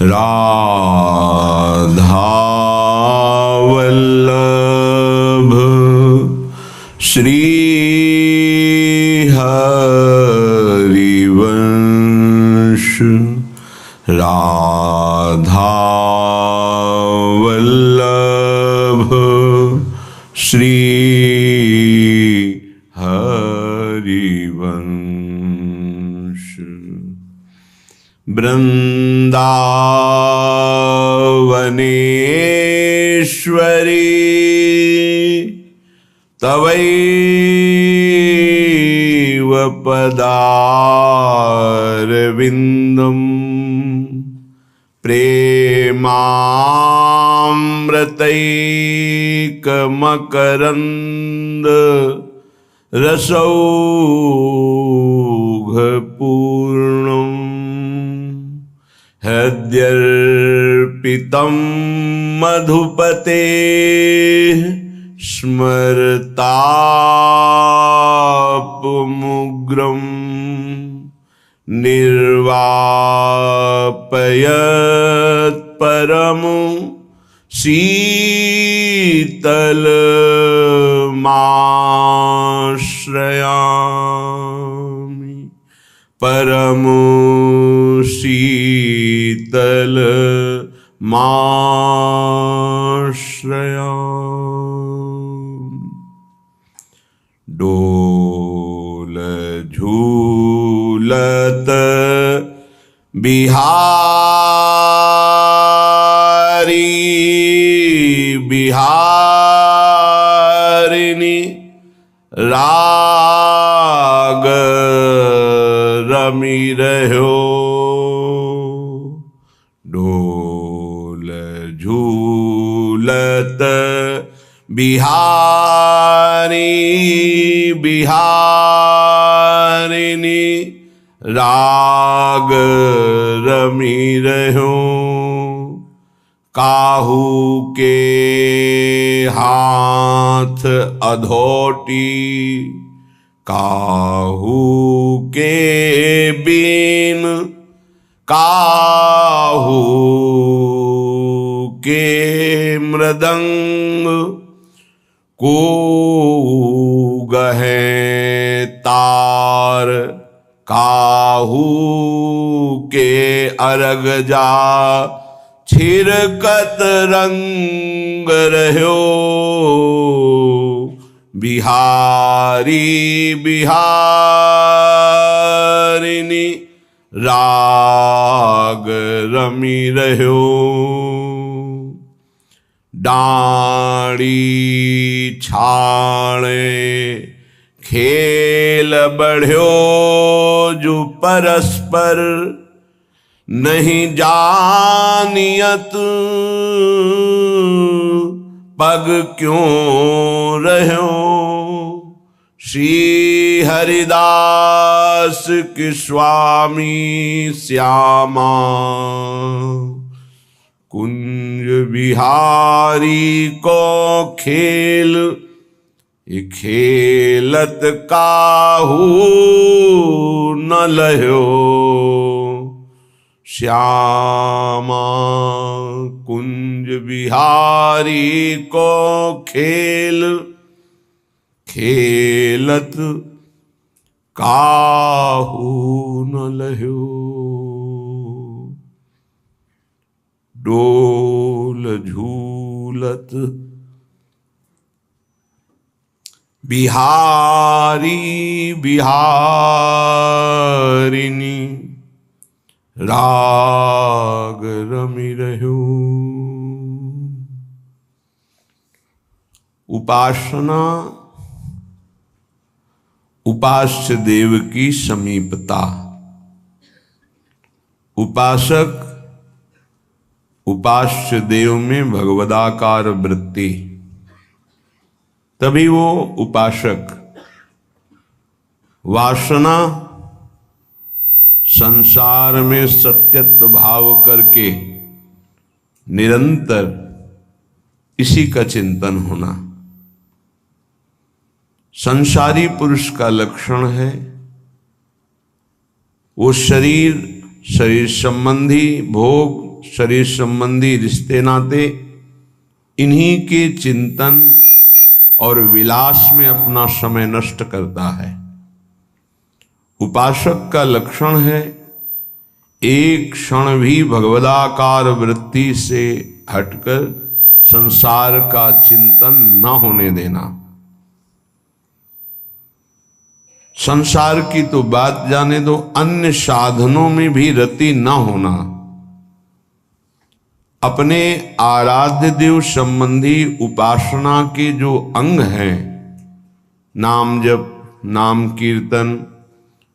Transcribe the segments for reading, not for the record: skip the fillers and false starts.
राधावल्लभ श्री हरिवंश राधावल्लभ श्री हरिवंश। वृंदावनेश्वरी तवैव पदारविन्दम् प्रेमामृतैकमकरन्द रसौघपूर्णम् हृद्यर्पितं मधुपते स्मरतापमुग्रं निर्वापयत् परमु शीतलमाश्रयामि परमु शीतलमाश्रयामि। डोल झूलत बिहारी बिहारिणी राग रमी रह्यो। डोल झूलत बिहारी बिहारिणी राग रमी रह्यो। काहू के हाथ अधोटी काहू के बीन काहू के मृदंग को गहे तार काहू के अर्ग जा छिरकत रंग रह्यो। बिहारी बिहारिणी राग रमी रह्यो। डाणी छाणे खेल बढ़्यो जो परस्पर नहीं जानियत पग क्यों रह्यो। श्री हरिदास के स्वामी श्यामा कुंज बिहारी को खेल खेलत काहू न लह्यो। श्यामा कुंज बिहारी को खेल खेलत काहू न लह्यो। डोल झूलत बिहारी बिहारिणी राग रमी रह्यो। उपासना उपास्य देव की समीपता। उपासक उपास्य देव में भगवदाकार वृत्ति, तभी वो उपासक। वासना संसार में सत्यत्व भाव करके निरंतर इसी का चिंतन होना संसारी पुरुष का लक्षण है। वो शरीर संबंधी भोग शरीर संबंधी रिश्ते नाते, इन्हीं के चिंतन और विलास में अपना समय नष्ट करता है। उपासक का लक्षण है एक क्षण भी भगवदाकार वृत्ति से हटकर संसार का चिंतन न होने देना। संसार की तो बात जाने दो, अन्य साधनों में भी रति न होना। अपने आराध्य देव संबंधी उपासना के जो अंग हैं, नाम जप, नाम कीर्तन,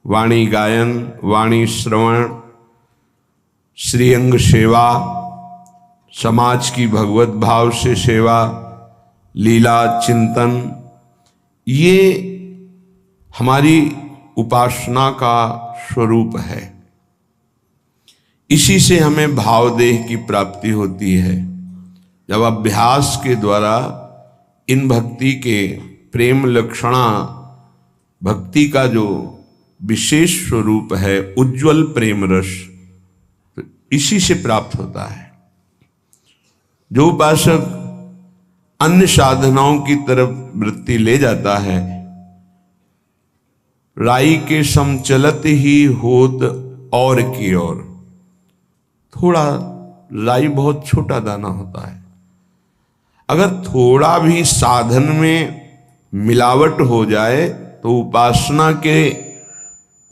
वाणी गायन, वाणी श्रवण, श्रीअंग सेवा, समाज की भगवत भाव से सेवा, लीला चिंतन, ये हमारी उपासना का स्वरूप है। इसी से हमें भाव देह की प्राप्ति होती है। जब अभ्यास के द्वारा इन भक्ति के प्रेम लक्षणा, भक्ति का जो विशेष स्वरूप है उज्ज्वल प्रेम रस, तो इसी से प्राप्त होता है। जो उपासक अन्य साधनाओं की तरफ वृत्ति ले जाता है, राई के सम चलत ही होत और की ओर। थोड़ा राई बहुत छोटा दाना होता है, अगर थोड़ा भी साधन में मिलावट हो जाए तो उपासना के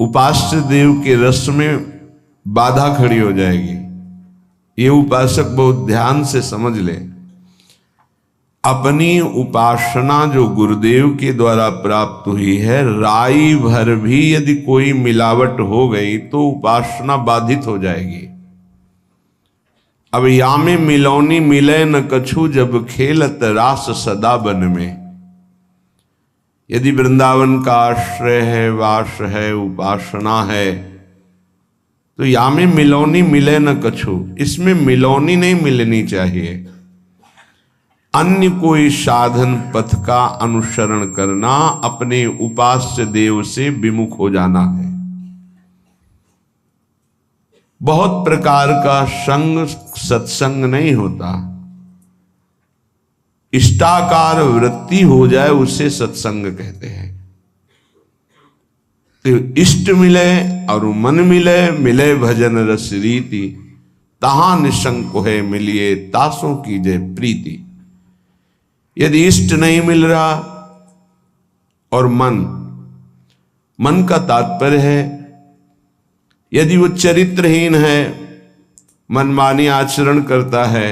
उपास्य देव के रस में बाधा खड़ी हो जाएगी। ये उपासक बहुत ध्यान से समझ ले। अपनी उपासना जो गुरुदेव के द्वारा प्राप्त हुई है, राई भर भी यदि कोई मिलावट हो गई तो उपासना बाधित हो जाएगी। अब या में मिलौनी मिले न कछु, जब खेलत रास सदा बन में। यदि वृंदावन का आश्रय है, वास है, उपासना है, तो या में मिलौनी मिले न कछु, इसमें मिलौनी नहीं मिलनी चाहिए। अन्य कोई साधन पथ का अनुसरण करना अपने उपास्य देव से विमुख हो जाना है। बहुत प्रकार का संग सत्संग नहीं होता, इष्टाकार वृत्ति हो जाए उसे सत्संग कहते हैं। तो इष्ट मिले और मन मिले, मिले भजन रस रीति, तहां निशंक है मिलिए तासों की जय प्रीति। यदि इष्ट नहीं मिल रहा और मन का तात्पर्य है यदि वो चरित्रहीन है, मनमानी आचरण करता है,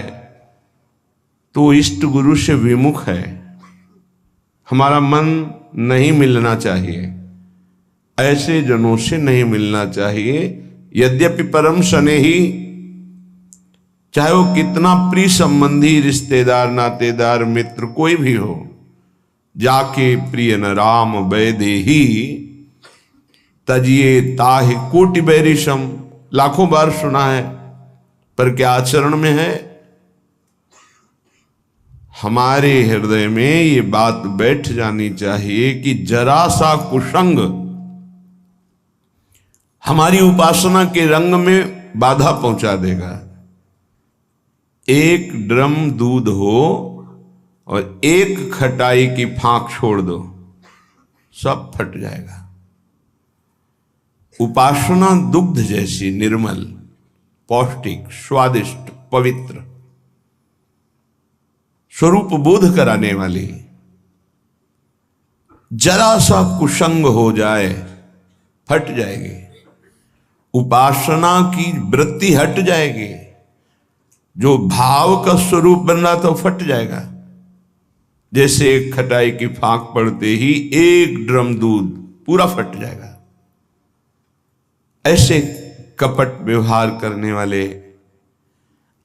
तो इष्ट गुरु से विमुख है। हमारा मन नहीं मिलना चाहिए, ऐसे जनों से नहीं मिलना चाहिए। यद्यपि परम स्नेही, चाहे वो कितना प्रिय संबंधी, रिश्तेदार, नातेदार, मित्र कोई भी हो, जाके प्रिय न राम वैदेही, तजिए ताहि कोटि बैरिशम, लाखों बार सुना है, पर क्या आचरण में है? हमारे हृदय में ये बात बैठ जानी चाहिए कि जरा सा कुसंग हमारी उपासना के रंग में बाधा पहुंचा देगा। एक ड्रम दूध हो और एक खटाई की फांक छोड़ दो, सब फट जाएगा। उपासना दुग्ध जैसी निर्मल, पौष्टिक, स्वादिष्ट, पवित्र, स्वरूप बोध कराने वाली, जरा सा कुसंग हो जाए फट जाएगी। उपासना की वृत्ति हट जाएगी, जो भाव का स्वरूप बन रहा था फट जाएगा। जैसे एक खटाई की फांक पड़ते ही एक ड्रम दूध पूरा फट जाएगा। ऐसे कपट व्यवहार करने वाले,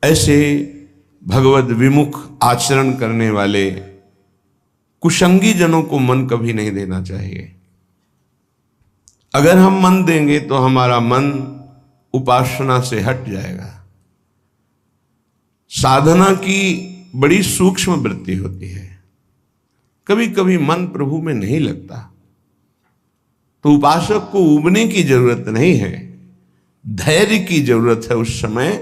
ऐसे भगवद विमुख आचरण करने वाले कुसंगी जनों को मन कभी नहीं देना चाहिए। अगर हम मन देंगे तो हमारा मन उपासना से हट जाएगा। साधना की बड़ी सूक्ष्म वृत्ति होती है। कभी कभी मन प्रभु में नहीं लगता, तो उपासक को उबने की जरूरत नहीं है, धैर्य की जरूरत है। उस समय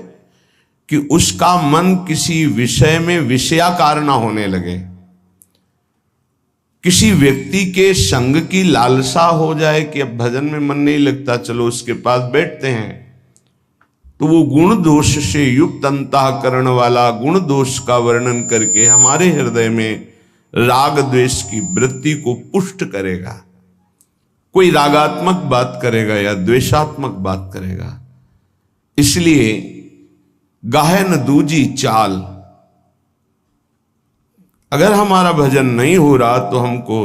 कि उसका मन किसी विषय में विषयाकार ना होने लगे, किसी व्यक्ति के संग की लालसा हो जाए कि अब भजन में मन नहीं लगता, चलो उसके पास बैठते हैं, तो वो गुण दोष से युक्त अंतःकरण वाला गुण दोष का वर्णन करके हमारे हृदय में राग द्वेष की वृत्ति को पुष्ट करेगा। कोई रागात्मक बात करेगा या द्वेषात्मक बात करेगा। इसलिए गाहन दूजी चाल, अगर हमारा भजन नहीं हो रहा तो हमको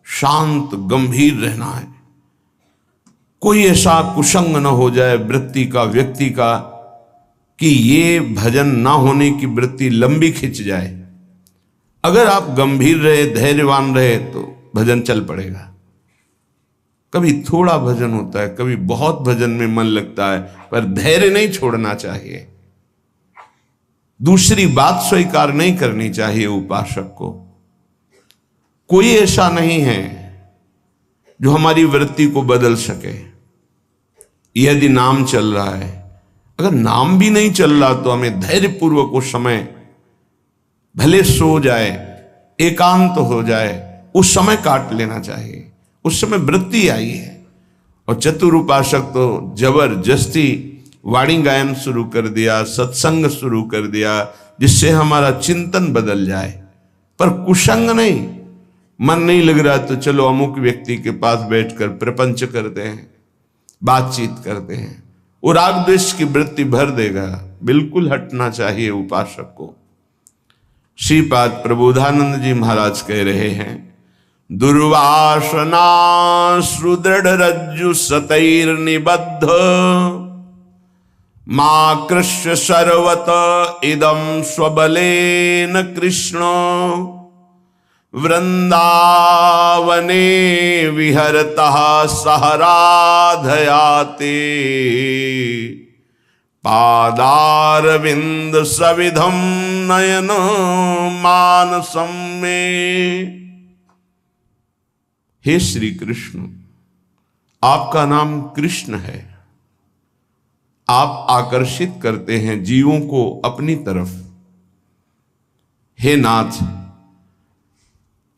शांत गंभीर रहना है। कोई ऐसा कुसंग न हो जाए वृत्ति का, व्यक्ति का, कि ये भजन ना होने की वृत्ति लंबी खिंच जाए। अगर आप गंभीर रहे, धैर्यवान रहे तो भजन चल पड़ेगा। कभी थोड़ा भजन होता है, कभी बहुत भजन में मन लगता है, पर धैर्य नहीं छोड़ना चाहिए। दूसरी बात स्वीकार नहीं करनी चाहिए उपासक को। कोई ऐसा नहीं है जो हमारी वृत्ति को बदल सके। यदि नाम चल रहा है, अगर नाम भी नहीं चल रहा तो हमें धैर्यपूर्वक उस समय, भले सो जाए, एकांत हो जाए, उस समय काट लेना चाहिए। उस समय वृत्ति आई है। और चतुर उपासक तो जबरदस्ती वाणी गायन शुरू कर दिया, सत्संग शुरू कर दिया, जिससे हमारा चिंतन बदल जाए। पर कुसंग नहीं, मन नहीं लग रहा तो चलो अमुक व्यक्ति के पास बैठकर प्रपंच करते हैं, बातचीत करते हैं। वो राग द्वेष की वृत्ति भर देगा। बिल्कुल हटना चाहिए उपासक को। श्रीपाद प्रबोधानंद जी महाराज कह रहे हैं, दुर्वासना सुदृढ़ रज्जु सतैर निबद्ध मां कृष्ण सर्वत इदम स्वबलेन कृष्ण वृंदावने विहरतः सहराधयाते पादारविंद सविधम नयन मानसम में। हे श्री कृष्ण, आपका नाम कृष्ण है। आप आकर्षित करते हैं जीवों को अपनी तरफ। हे नाथ,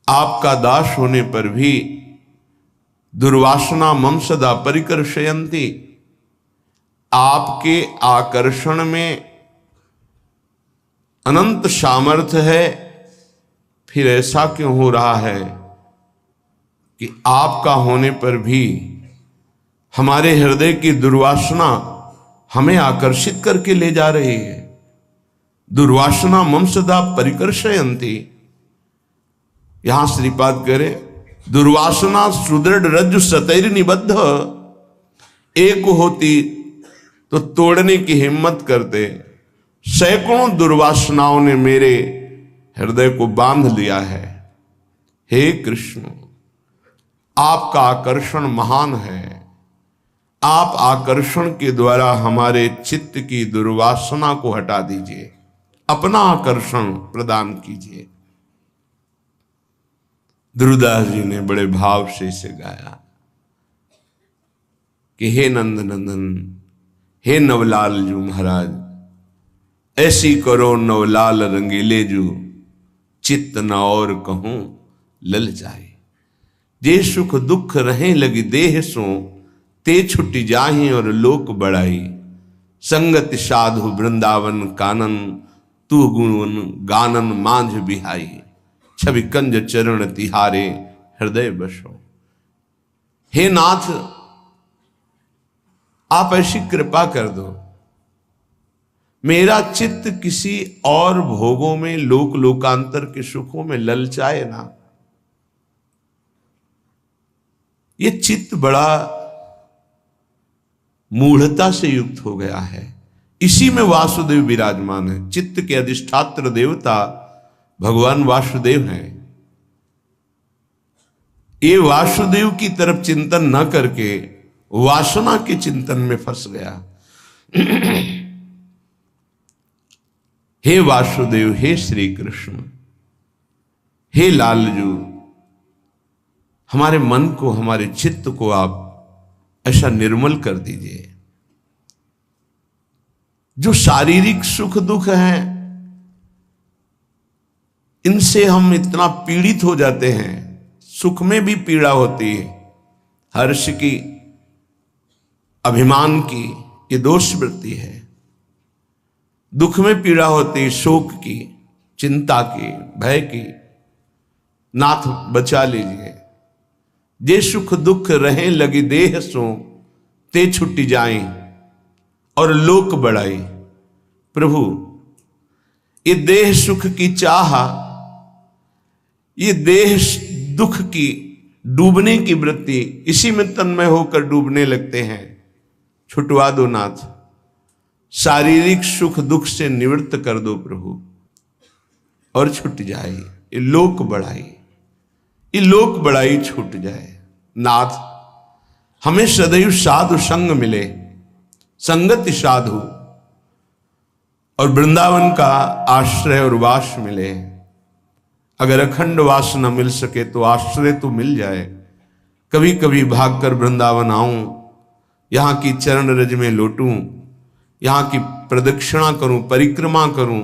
आपका दास होने पर भी दुर्वासना मम सदा परिकर्षयन्ति, आपके आकर्षण में अनंत सामर्थ्य है। फिर ऐसा क्यों हो रहा है कि आपका होने पर भी हमारे हृदय की दुर्वासना हमें आकर्षित करके ले जा रही है। दुर्वासना मम सदा परिकर्षयन्ति। यहां श्रीपाद करे, दुर्वासना सुदृढ़ रज्जु सतैर निबद्ध। एक होती तो तोड़ने की हिम्मत करते, सैकड़ों दुर्वासनाओं ने मेरे हृदय को बांध लिया है। हे कृष्ण, आपका आकर्षण महान है। आप आकर्षण के द्वारा हमारे चित्त की दुर्वासना को हटा दीजिए, अपना आकर्षण प्रदान कीजिए। ध्रुवदास जी ने बड़े भाव से इसे गाया कि हे नंद नंदन, हे नवलाल जू महाराज, ऐसी करो नवलाल रंगीले जू, चित्त न और कहूं लल जाए। जे सुख दुख रहें लगी देह सो, ते छुट्टी जाही और लोक बड़ाई। संगति साधु वृंदावन कानन, तू गुण गानन मांझ बिहाई। छवि कंज चरण तिहारे, हृदय बसो। हे नाथ, आप ऐसी कृपा कर दो, मेरा चित्त किसी और भोगों में, लोक लोकांतर के सुखों में ललचाए ना। ये चित्त बड़ा मूढ़ता से युक्त हो गया है। इसी में वासुदेव विराजमान है। चित्त के अधिष्ठात्र देवता भगवान वासुदेव हैं। ये वासुदेव की तरफ चिंतन न करके वासना के चिंतन में फंस गया। हे वासुदेव, हे श्री कृष्ण, हे लालजू, हमारे मन को, हमारे चित्त को आप ऐसा निर्मल कर दीजिए। जो शारीरिक सुख दुख हैं, इनसे हम इतना पीड़ित हो जाते हैं। सुख में भी पीड़ा होती है, हर्ष की, अभिमान की, ये दोष वृत्ति है। दुख में पीड़ा होती, शोक की, चिंता की, भय की। नाथ बचा लीजिए। जे सुख दुख रहे लगी देह सो, ते छुट्टी जाए और लोक बढ़ाई। प्रभु, ये देह सुख की चाह, ये देह दुख की डूबने की वृत्ति, इसी में तन्मय होकर डूबने लगते हैं। छुटवा दो नाथ, शारीरिक सुख दुख से निवृत्त कर दो प्रभु, और छूट जाए ये लोक बढ़ाई, ये लोक बढ़ाई छूट जाए। नाथ, हमें सदैव साधु संग मिले, संगति साधु, और वृंदावन का आश्रय और वास मिले। अगर अखंड वास न मिल सके तो आश्रय तो मिल जाए। कभी कभी भागकर वृंदावन आऊं, यहां की चरण रज में लौटूं, यहां की प्रदक्षिणा करूं, परिक्रमा करूं,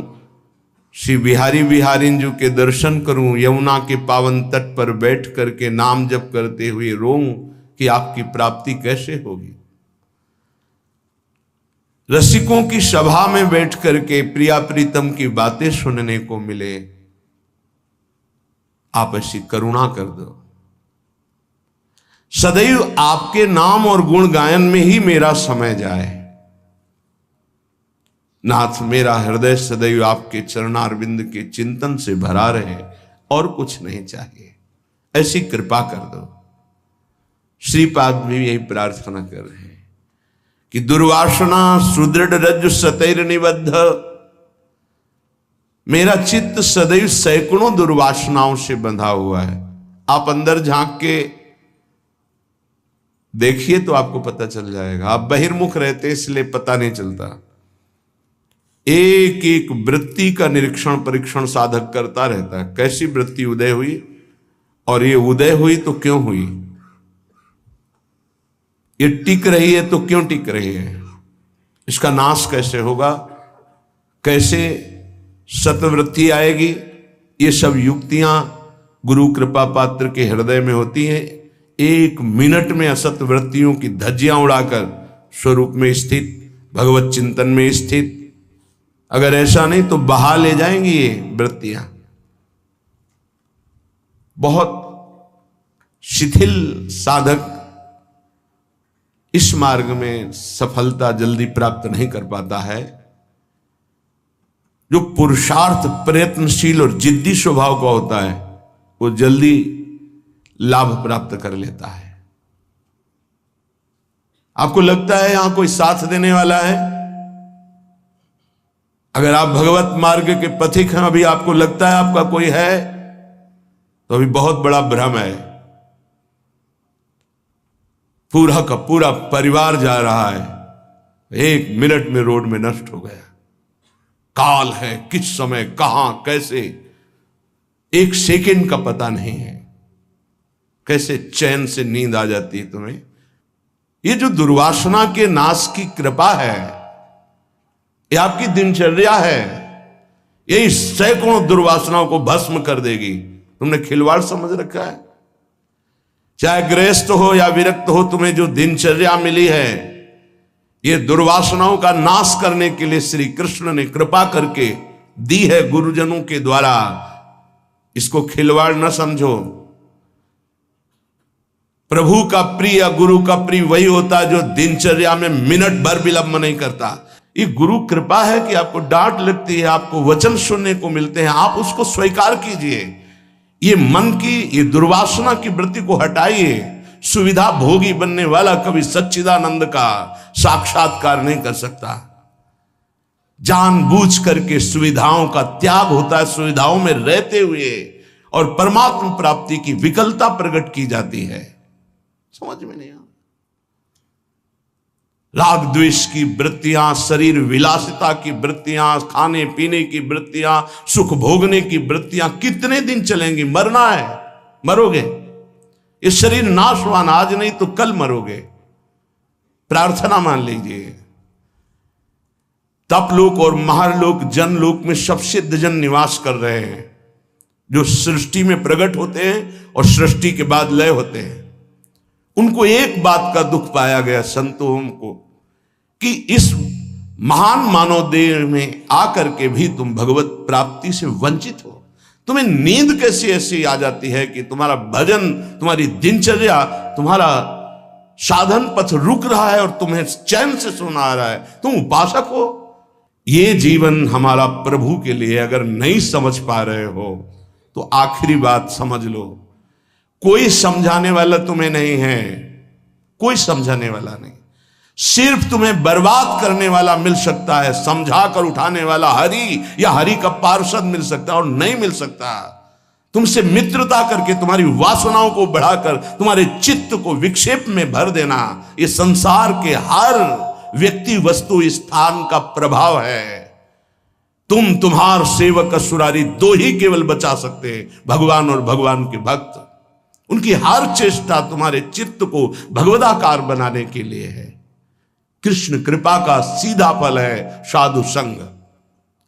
श्री बिहारी बिहारिंजू के दर्शन करूं, यमुना के पावन तट पर बैठ करके नाम जप करते हुए रोऊं कि आपकी प्राप्ति कैसे होगी। रसिकों की सभा में बैठ करके प्रिया प्रीतम की बातें सुनने को मिले। आप ऐसी करुणा कर दो। सदैव आपके नाम और गुण गायन में ही मेरा समय जाए। नाथ, मेरा हृदय सदैव आपके चरणारविंद के चिंतन से भरा रहे, और कुछ नहीं चाहिए। ऐसी कृपा कर दो। श्रीपाद भी यही प्रार्थना कर रहे हैं कि दुर्वासना सुदृढ़ रज्जु सतैर निबद्ध, मेरा चित्त सदैव सैकड़ों दुर्वासनाओं से बंधा हुआ है। आप अंदर झांक के देखिए तो आपको पता चल जाएगा। आप बहिर्मुख रहते इसलिए पता नहीं चलता। एक एक वृत्ति का निरीक्षण परीक्षण साधक करता रहता है। कैसी वृत्ति उदय हुई, और ये उदय हुई तो क्यों हुई, ये टिक रही है तो क्यों टिक रही है, इसका नाश कैसे होगा, कैसे सतवृत्ति आएगी। ये सब युक्तियां गुरु कृपा पात्र के हृदय में होती हैं। एक मिनट में असत वृत्तियों की धज्जियां उड़ाकर स्वरूप में स्थित, भगवत चिंतन में स्थित। अगर ऐसा नहीं तो बहा ले जाएंगी ये वृत्तियां। बहुत शिथिल साधक इस मार्ग में सफलता जल्दी प्राप्त नहीं कर पाता है। जो पुरुषार्थ प्रयत्नशील और जिद्दी स्वभाव का होता है, वो जल्दी लाभ प्राप्त कर लेता है। आपको लगता है यहां कोई साथ देने वाला है? अगर आप भगवत मार्ग के पथिक हैं, अभी आपको लगता है आपका कोई है, तो अभी बहुत बड़ा भ्रम है। पूरा का पूरा परिवार जा रहा है, 1 मिनट में रोड में नष्ट हो गया। काल है, किस समय कहां कैसे, 1 सेकंड का पता नहीं है। कैसे चैन से नींद आ जाती है तुम्हें। ये जो दुर्वासना के नाश की कृपा है, ये आपकी दिनचर्या है, यही सैकड़ों दुर्वासनाओं को भस्म कर देगी। तुमने खिलवाड़ समझ रखा है। चाहे गृहस्थ हो या विरक्त हो, तुम्हें जो दिनचर्या मिली है, ये दुर्वासनाओं का नाश करने के लिए श्री कृष्ण ने कृपा करके दी है गुरुजनों के द्वारा। इसको खिलवाड़ न समझो। प्रभु का प्रिय, गुरु का प्रिय वही होता है जो दिनचर्या में मिनट भर विलंब नहीं करता। ये गुरु कृपा है कि आपको डांट लगती है, आपको वचन सुनने को मिलते हैं, आप उसको स्वीकार कीजिए। ये मन की, ये दुर्वासना की वृत्ति को हटाइए। सुविधा भोगी बनने वाला कभी सच्चिदानंद का साक्षात्कार नहीं कर सकता। जानबूझ करके सुविधाओं का त्याग होता है, सुविधाओं में रहते हुए, और परमात्मा प्राप्ति की विकलता प्रकट की जाती है। समझ में नहीं आ राग द्वेष की वृत्तियां, शरीर विलासिता की वृत्तियां, खाने पीने की वृत्तियां, सुख भोगने की वृत्तियां कितने दिन चलेंगी? मरना है, मरोगे। ये शरीर नाशवान, आज नहीं तो कल मरोगे। प्रार्थना मान लीजिए, तपलोक और महालोक जनलोक में सब सिद्धजन निवास कर रहे हैं, जो सृष्टि में प्रकट होते हैं और सृष्टि के बाद लय होते हैं। उनको एक बात का दुख पाया गया संतों को, कि इस महान मानव देह में आकर के भी तुम भगवत प्राप्ति से वंचित हो। तुम्हें नींद कैसी ऐसी आ जाती है कि तुम्हारा भजन, तुम्हारी दिनचर्या, तुम्हारा साधन पथ रुक रहा है और तुम्हें चैन से सोना आ रहा है, तुम उपासक हो। ये जीवन हमारा प्रभु के लिए अगर नहीं समझ पा रहे हो तो आखिरी बात समझ लो, कोई समझाने वाला तुम्हें नहीं है, कोई समझाने वाला नहीं। सिर्फ तुम्हें बर्बाद करने वाला मिल सकता है, समझा कर उठाने वाला हरि या हरि का पार्षद मिल सकता है, और नहीं मिल सकता। तुमसे मित्रता करके तुम्हारी वासनाओं को बढ़ाकर तुम्हारे चित्त को विक्षेप में भर देना, ये संसार के हर व्यक्ति वस्तु स्थान का प्रभाव है। तुम तुम्हार सेवक असुरारी दो ही केवल बचा सकते हैं, भगवान और भगवान के भक्त। उनकी हर चेष्टा तुम्हारे चित्त को भगवदाकार बनाने के लिए है। कृष्ण कृपा का सीधा फल है साधु संग।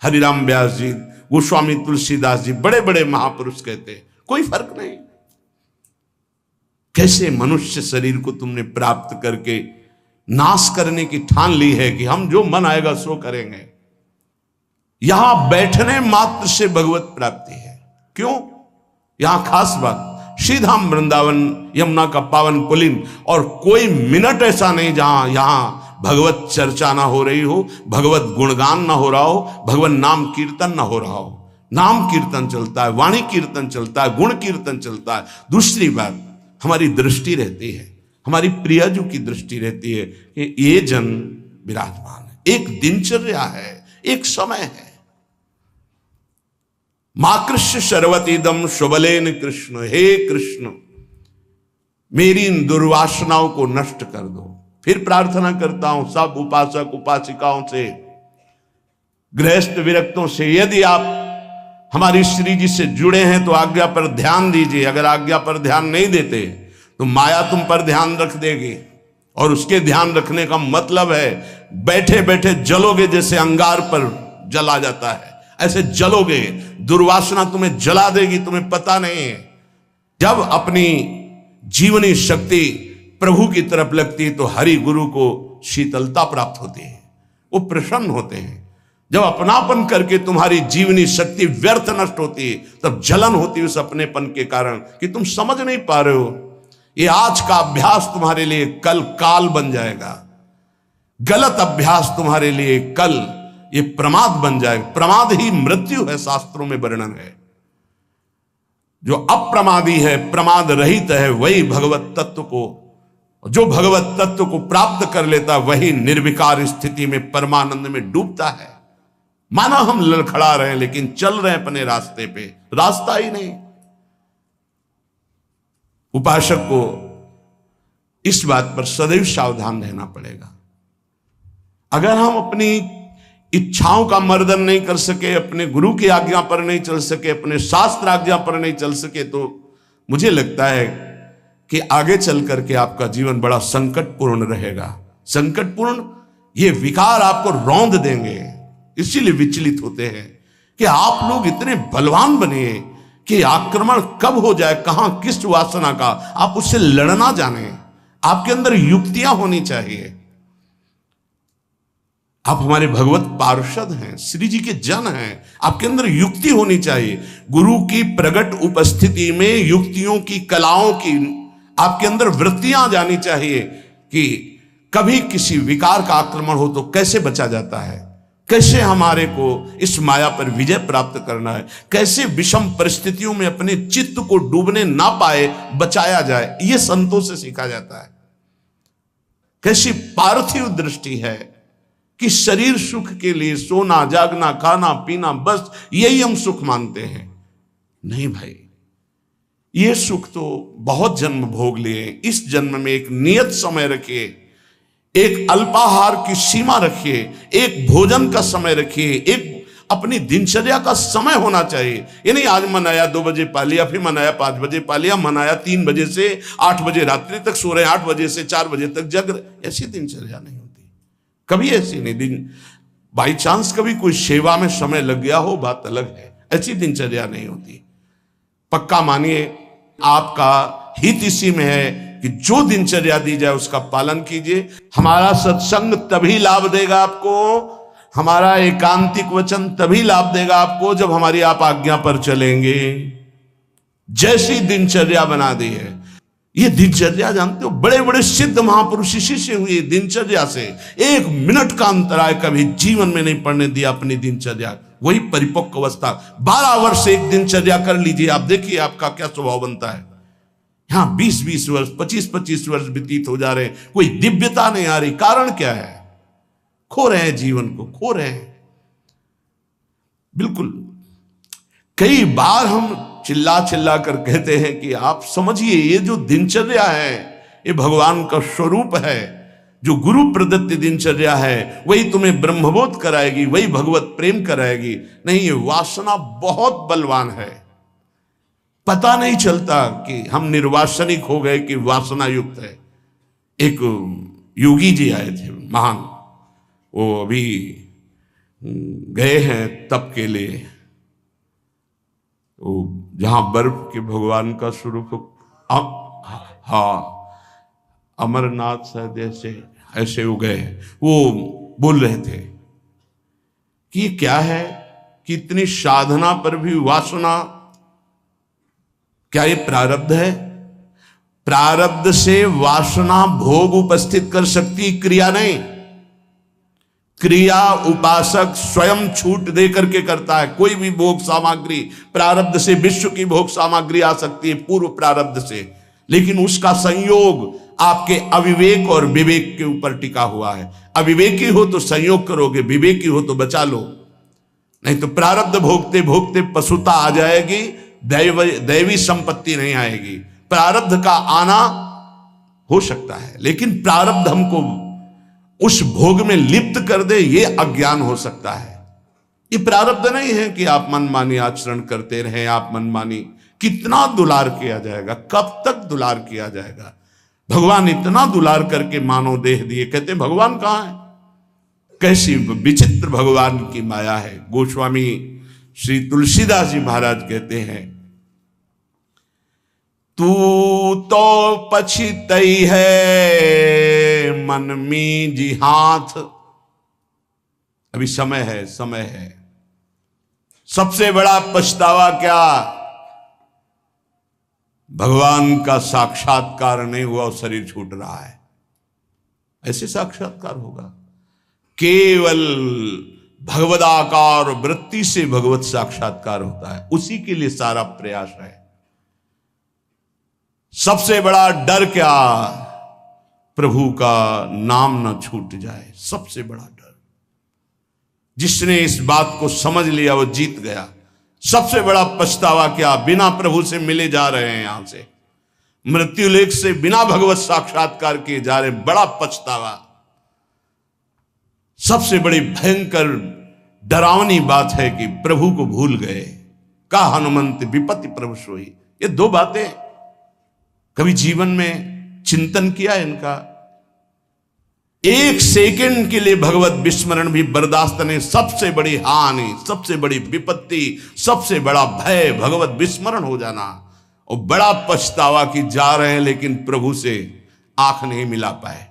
हरिराम व्यास जी, गोस्वामी तुलसीदास जी, बड़े बड़े महापुरुष कहते हैं कोई फर्क नहीं। कैसे मनुष्य शरीर को तुमने प्राप्त करके नाश करने की ठान ली है कि हम जो मन आएगा सो करेंगे। यहां बैठने मात्र से भगवत प्राप्ति है। क्यों? यहां खास बात, श्रीधाम वृंदावन यमुना का पावन पुलिन, और कोई मिनट ऐसा नहीं जहां यहां भगवत चर्चा ना हो रही हो, भगवत गुणगान ना हो रहा हो, भगवत नाम कीर्तन ना हो रहा हो। नाम कीर्तन चलता है, वाणी कीर्तन चलता है, गुण कीर्तन चलता है। दूसरी बात, हमारी दृष्टि रहती है, हमारी प्रियजू की दृष्टि रहती है कि ये जन विराजमान है। एक दिनचर्या है, एक समय है। माकृष्य शर्वतीदम शुबलेन कृष्ण, हे कृष्ण मेरी इन दुर्वासनाओं को नष्ट कर दो। फिर प्रार्थना करता हूं सब उपासक उपासिकाओं से, गृहस्थ विरक्तों से, यदि आप हमारी श्री जी से जुड़े हैं तो आज्ञा पर ध्यान दीजिए। अगर आज्ञा पर ध्यान नहीं देते तो माया तुम पर ध्यान रख देगी, और उसके ध्यान रखने का मतलब है बैठे बैठे जलोगे, जैसे अंगार पर जला जाता है ऐसे जलोगे। दुर्वासना तुम्हें जला देगी, तुम्हें पता नहीं है। जब अपनी जीवनी शक्ति प्रभु की तरफ लगती है तो हरि गुरु को शीतलता प्राप्त होती है, वो प्रसन्न होते हैं। जब अपनापन करके तुम्हारी जीवनी शक्ति व्यर्थ नष्ट होती है तब जलन होती है उस अपनेपन के कारण कि तुम समझ नहीं पा रहे हो। ये आज का अभ्यास तुम्हारे लिए कल काल बन जाएगा। गलत अभ्यास तुम्हारे लिए कल ये प्रमाद बन जाएगा। प्रमाद ही मृत्यु है, शास्त्रों में वर्णन है। जो अप्रमादी है, प्रमाद रहित है, वही भगवत तत्व को, जो भगवत तत्व को प्राप्त कर लेता वही निर्विकार स्थिति में परमानंद में डूबता है। माना हम लड़खड़ा रहे हैं लेकिन चल रहे हैं अपने रास्ते पे, रास्ता ही नहीं। उपासक को इस बात पर सदैव सावधान रहना पड़ेगा। अगर हम अपनी इच्छाओं का मर्दन नहीं कर सके, अपने गुरु की आज्ञा पर नहीं चल सके, अपने शास्त्र आज्ञा पर नहीं चल सके, तो मुझे लगता है कि आगे चल करके आपका जीवन बड़ा संकटपूर्ण रहेगा। संकटपूर्ण, ये विकार आपको रौंद देंगे। इसीलिए विचलित होते हैं कि आप लोग इतने बलवान बने कि आक्रमण कब हो जाए, कहां किस वासना का, आप उससे लड़ना जाने। आपके अंदर युक्तियां होनी चाहिए। आप हमारे भगवत पार्षद हैं, श्री जी के जन हैं, आपके अंदर युक्ति होनी चाहिए। गुरु की प्रगट उपस्थिति में युक्तियों की, कलाओं की आपके अंदर वृत्तियां जानी चाहिए कि कभी किसी विकार का आक्रमण हो तो कैसे बचा जाता है, कैसे हमारे को इस माया पर विजय प्राप्त करना है, कैसे विषम परिस्थितियों में अपने चित्त को डूबने ना पाए बचाया जाए। यह संतों से सीखा जाता है। कैसी पार्थिव दृष्टि है कि शरीर सुख के लिए सोना जागना खाना पीना बस यही हम सुख मानते हैं। नहीं भाई, ये सुख तो बहुत जन्म भोग लिए। इस जन्म में एक नियत समय रखिए, एक अल्पाहार की सीमा रखिए, एक भोजन का समय रखिए, एक अपनी दिनचर्या का समय होना चाहिए। ये नहीं आज मनाया 2 बजे पा लिया, फिर मनाया 5 बजे पा लिया, मनाया 3 बजे से 8 बजे रात्रि तक सो रहे, 8 बजे से 4 बजे तक जग रहे। ऐसी दिनचर्या नहीं होती, कभी ऐसी नहीं। दिन बाई चांस कभी कोई सेवा में समय लग गया हो, बात अलग है, ऐसी दिनचर्या नहीं होती। पक्का मानिए, आपका हित इसी में है कि जो दिनचर्या दी जाए उसका पालन कीजिए। हमारा सत्संग तभी लाभ देगा आपको, हमारा एकांतिक वचन तभी लाभ देगा आपको जब हमारी आप आज्ञा पर चलेंगे। जैसी दिनचर्या बना दी है, ये दिनचर्या जानते हो, बड़े बड़े सिद्ध महापुरुष इसी से हुए, दिनचर्या से। एक मिनट का अंतराय कभी जीवन में नहीं पड़ने दिया अपनी दिनचर्या, वही परिपक्व अवस्था। 12 वर्ष एक दिनचर्या कर लीजिए, आप देखिए आपका क्या स्वभाव बनता है। यहां 20-20 वर्ष, 25-25 वर्ष व्यतीत हो जा रहे हैं, कोई दिव्यता नहीं आ रही। कारण क्या है? खो रहे हैं, जीवन को खो रहे हैं। बिल्कुल, कई बार हम चिल्ला चिल्ला कर कहते हैं कि आप समझिए, ये जो दिनचर्या है ये भगवान का स्वरूप है। जो गुरु प्रदत्त दिनचर्या है वही तुम्हें ब्रह्मबोध कराएगी, वही भगवत प्रेम कराएगी। नहीं, ये वासना बहुत बलवान है, पता नहीं चलता कि हम निर्वासनिक हो गए कि वासना युक्त है। एक योगी जी आए थे महान, वो अभी गए हैं तप के लिए, वो जहां बर्फ के भगवान का स्वरूप, हाँ अमरनाथ शायद ऐसे हो गए। वो बोल रहे थे कि क्या है कि इतनी साधना पर भी वासना, क्या ये प्रारब्ध है? प्रारब्ध से वासना भोग उपस्थित कर सकती, क्रिया नहीं। क्रिया उपासक स्वयं छूट दे करके करता है। कोई भी भोग सामग्री प्रारब्ध से, विश्व की भोग सामग्री आ सकती है पूर्व प्रारब्ध से, लेकिन उसका संयोग आपके अविवेक और विवेक के ऊपर टिका हुआ है। अविवेकी हो तो संयोग करोगे, विवेकी हो तो बचा लो, नहीं तो प्रारब्ध भोगते भोगते पशुता आ जाएगी, दैवी संपत्ति नहीं आएगी। प्रारब्ध का आना हो सकता है, लेकिन प्रारब्ध हमको उस भोग में लिप्त कर दे, ये अज्ञान हो सकता है। ये प्रारब्ध नहीं है कि आप मनमानी आचरण करते रहें, आप मनमानी। कितना दुलार किया जाएगा, कब तक दुलार किया जाएगा? भगवान इतना दुलार करके मानव देह दिए, कहते भगवान कहां है? कैसी विचित्र भगवान की माया है। गोस्वामी श्री तुलसीदास जी महाराज कहते हैं, तू तो पछितई है मन में जी हाथ। अभी समय है, समय है। सबसे बड़ा पछतावा क्या? भगवान का साक्षात्कार नहीं हुआ और शरीर छूट रहा है। ऐसे साक्षात्कार होगा? केवल भगवदाकार वृत्ति से भगवत साक्षात्कार होता है, उसी के लिए सारा प्रयास है। सबसे बड़ा डर क्या? प्रभु का नाम न छूट जाए, सबसे बड़ा डर। जिसने इस बात को समझ लिया वो जीत गया। सबसे बड़ा पछतावा क्या? बिना प्रभु से मिले जा रहे हैं, यहां से मृत्यु लेख से बिना भगवत साक्षात्कार किए जा रहे, बड़ा पछतावा। सबसे बड़ी भयंकर डरावनी बात है कि प्रभु को भूल गए। का हनुमंत विपत्ति प्रभु सोई। ये दो बातें कभी जीवन में चिंतन किया इनका? एक सेकंड के लिए भगवत विस्मरण भी बर्दाश्त नहीं। सबसे बड़ी हानि, सबसे बड़ी विपत्ति, सबसे बड़ा भय भगवत विस्मरण हो जाना। और बड़ा पछतावा कि जा रहे हैं लेकिन प्रभु से आंख नहीं मिला पाए,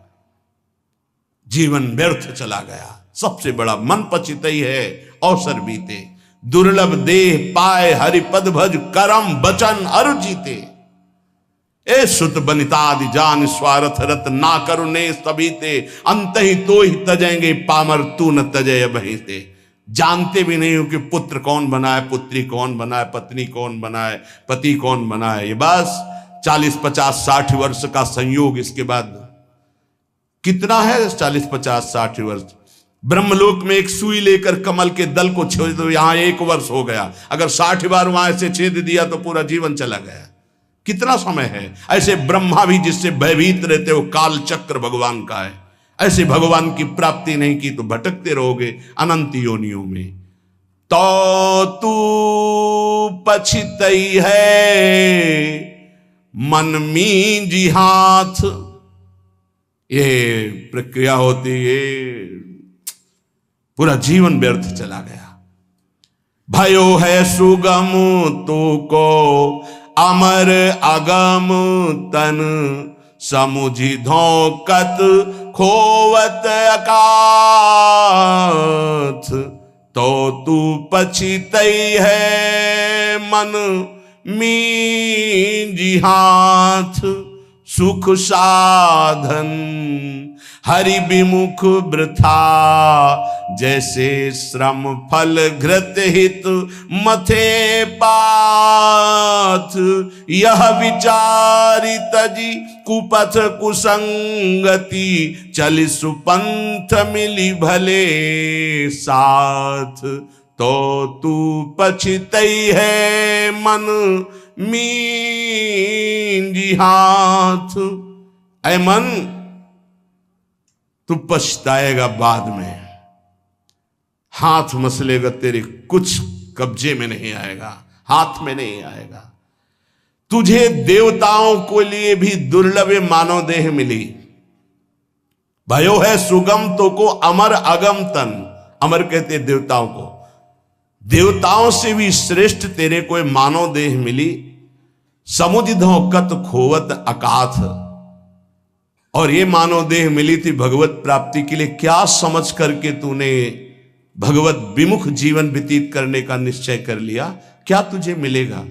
जीवन व्यर्थ चला गया। सबसे बड़ा मन पछितई है अवसर बीते। दुर्लभ देह पाए हरिपद भज करम बचन अरु जीते। ए सुत बनितादि जान स्वार्थ रत ना करुणे सभी ते। अंत ही तो ही तजेंगे पामर तू न तजय बही ते। जानते भी नहीं हो कि पुत्र कौन बनाए, पुत्री कौन बनाए, पत्नी कौन बनाए, पति कौन बनाए। ये बस 40, 50, 60 वर्ष का संयोग। इसके बाद कितना है 40, 50, 60 वर्ष? ब्रह्मलोक में एक सुई लेकर कमल के दल को छेद दो, यहां 1 वर्ष हो गया। अगर 60 बार वहां से छेद दिया तो पूरा जीवन चला गया। कितना समय है? ऐसे ब्रह्मा भी जिससे भयभीत रहते हो काल चक्र भगवान का है। ऐसे भगवान की प्राप्ति नहीं की तो भटकते रहोगे अनंत योनियों में। तो तू पछितई है मन में जी हाथ। ये प्रक्रिया होती है, पूरा जीवन व्यर्थ चला गया। भयो है सुगम तो को अमर अगम तन, समुझी धोकत खोवत अकाथ, तो तू पछितई है मन मींजी हाथ, सुख साधन हरि विमुख वृथा, जैसे श्रम फल घृत हित मथे पाथ, यह विचारी तजी कुपथ कुसंगति, चलि सुपंथ मिली भले साथ, तो तू पछितई है मन मींजी हाथ। ऐ मन, तू पछताएगा बाद में, हाथ मसलेगा, तेरे कुछ कब्जे में नहीं आएगा, हाथ में नहीं आएगा। तुझे देवताओं को लिए भी दुर्लभ मानव देह मिली। भयो है सुगम तो को अमर अगम तन, अमर कहते देवताओं को, देवताओं से भी श्रेष्ठ तेरे को मानव देह मिली। समुझ धोकत खोवत अकाथ, और ये मानव देह मिली थी भगवत प्राप्ति के लिए। क्या समझ करके तूने भगवत विमुख जीवन व्यतीत करने का निश्चय कर लिया? क्या तुझे मिलेगा?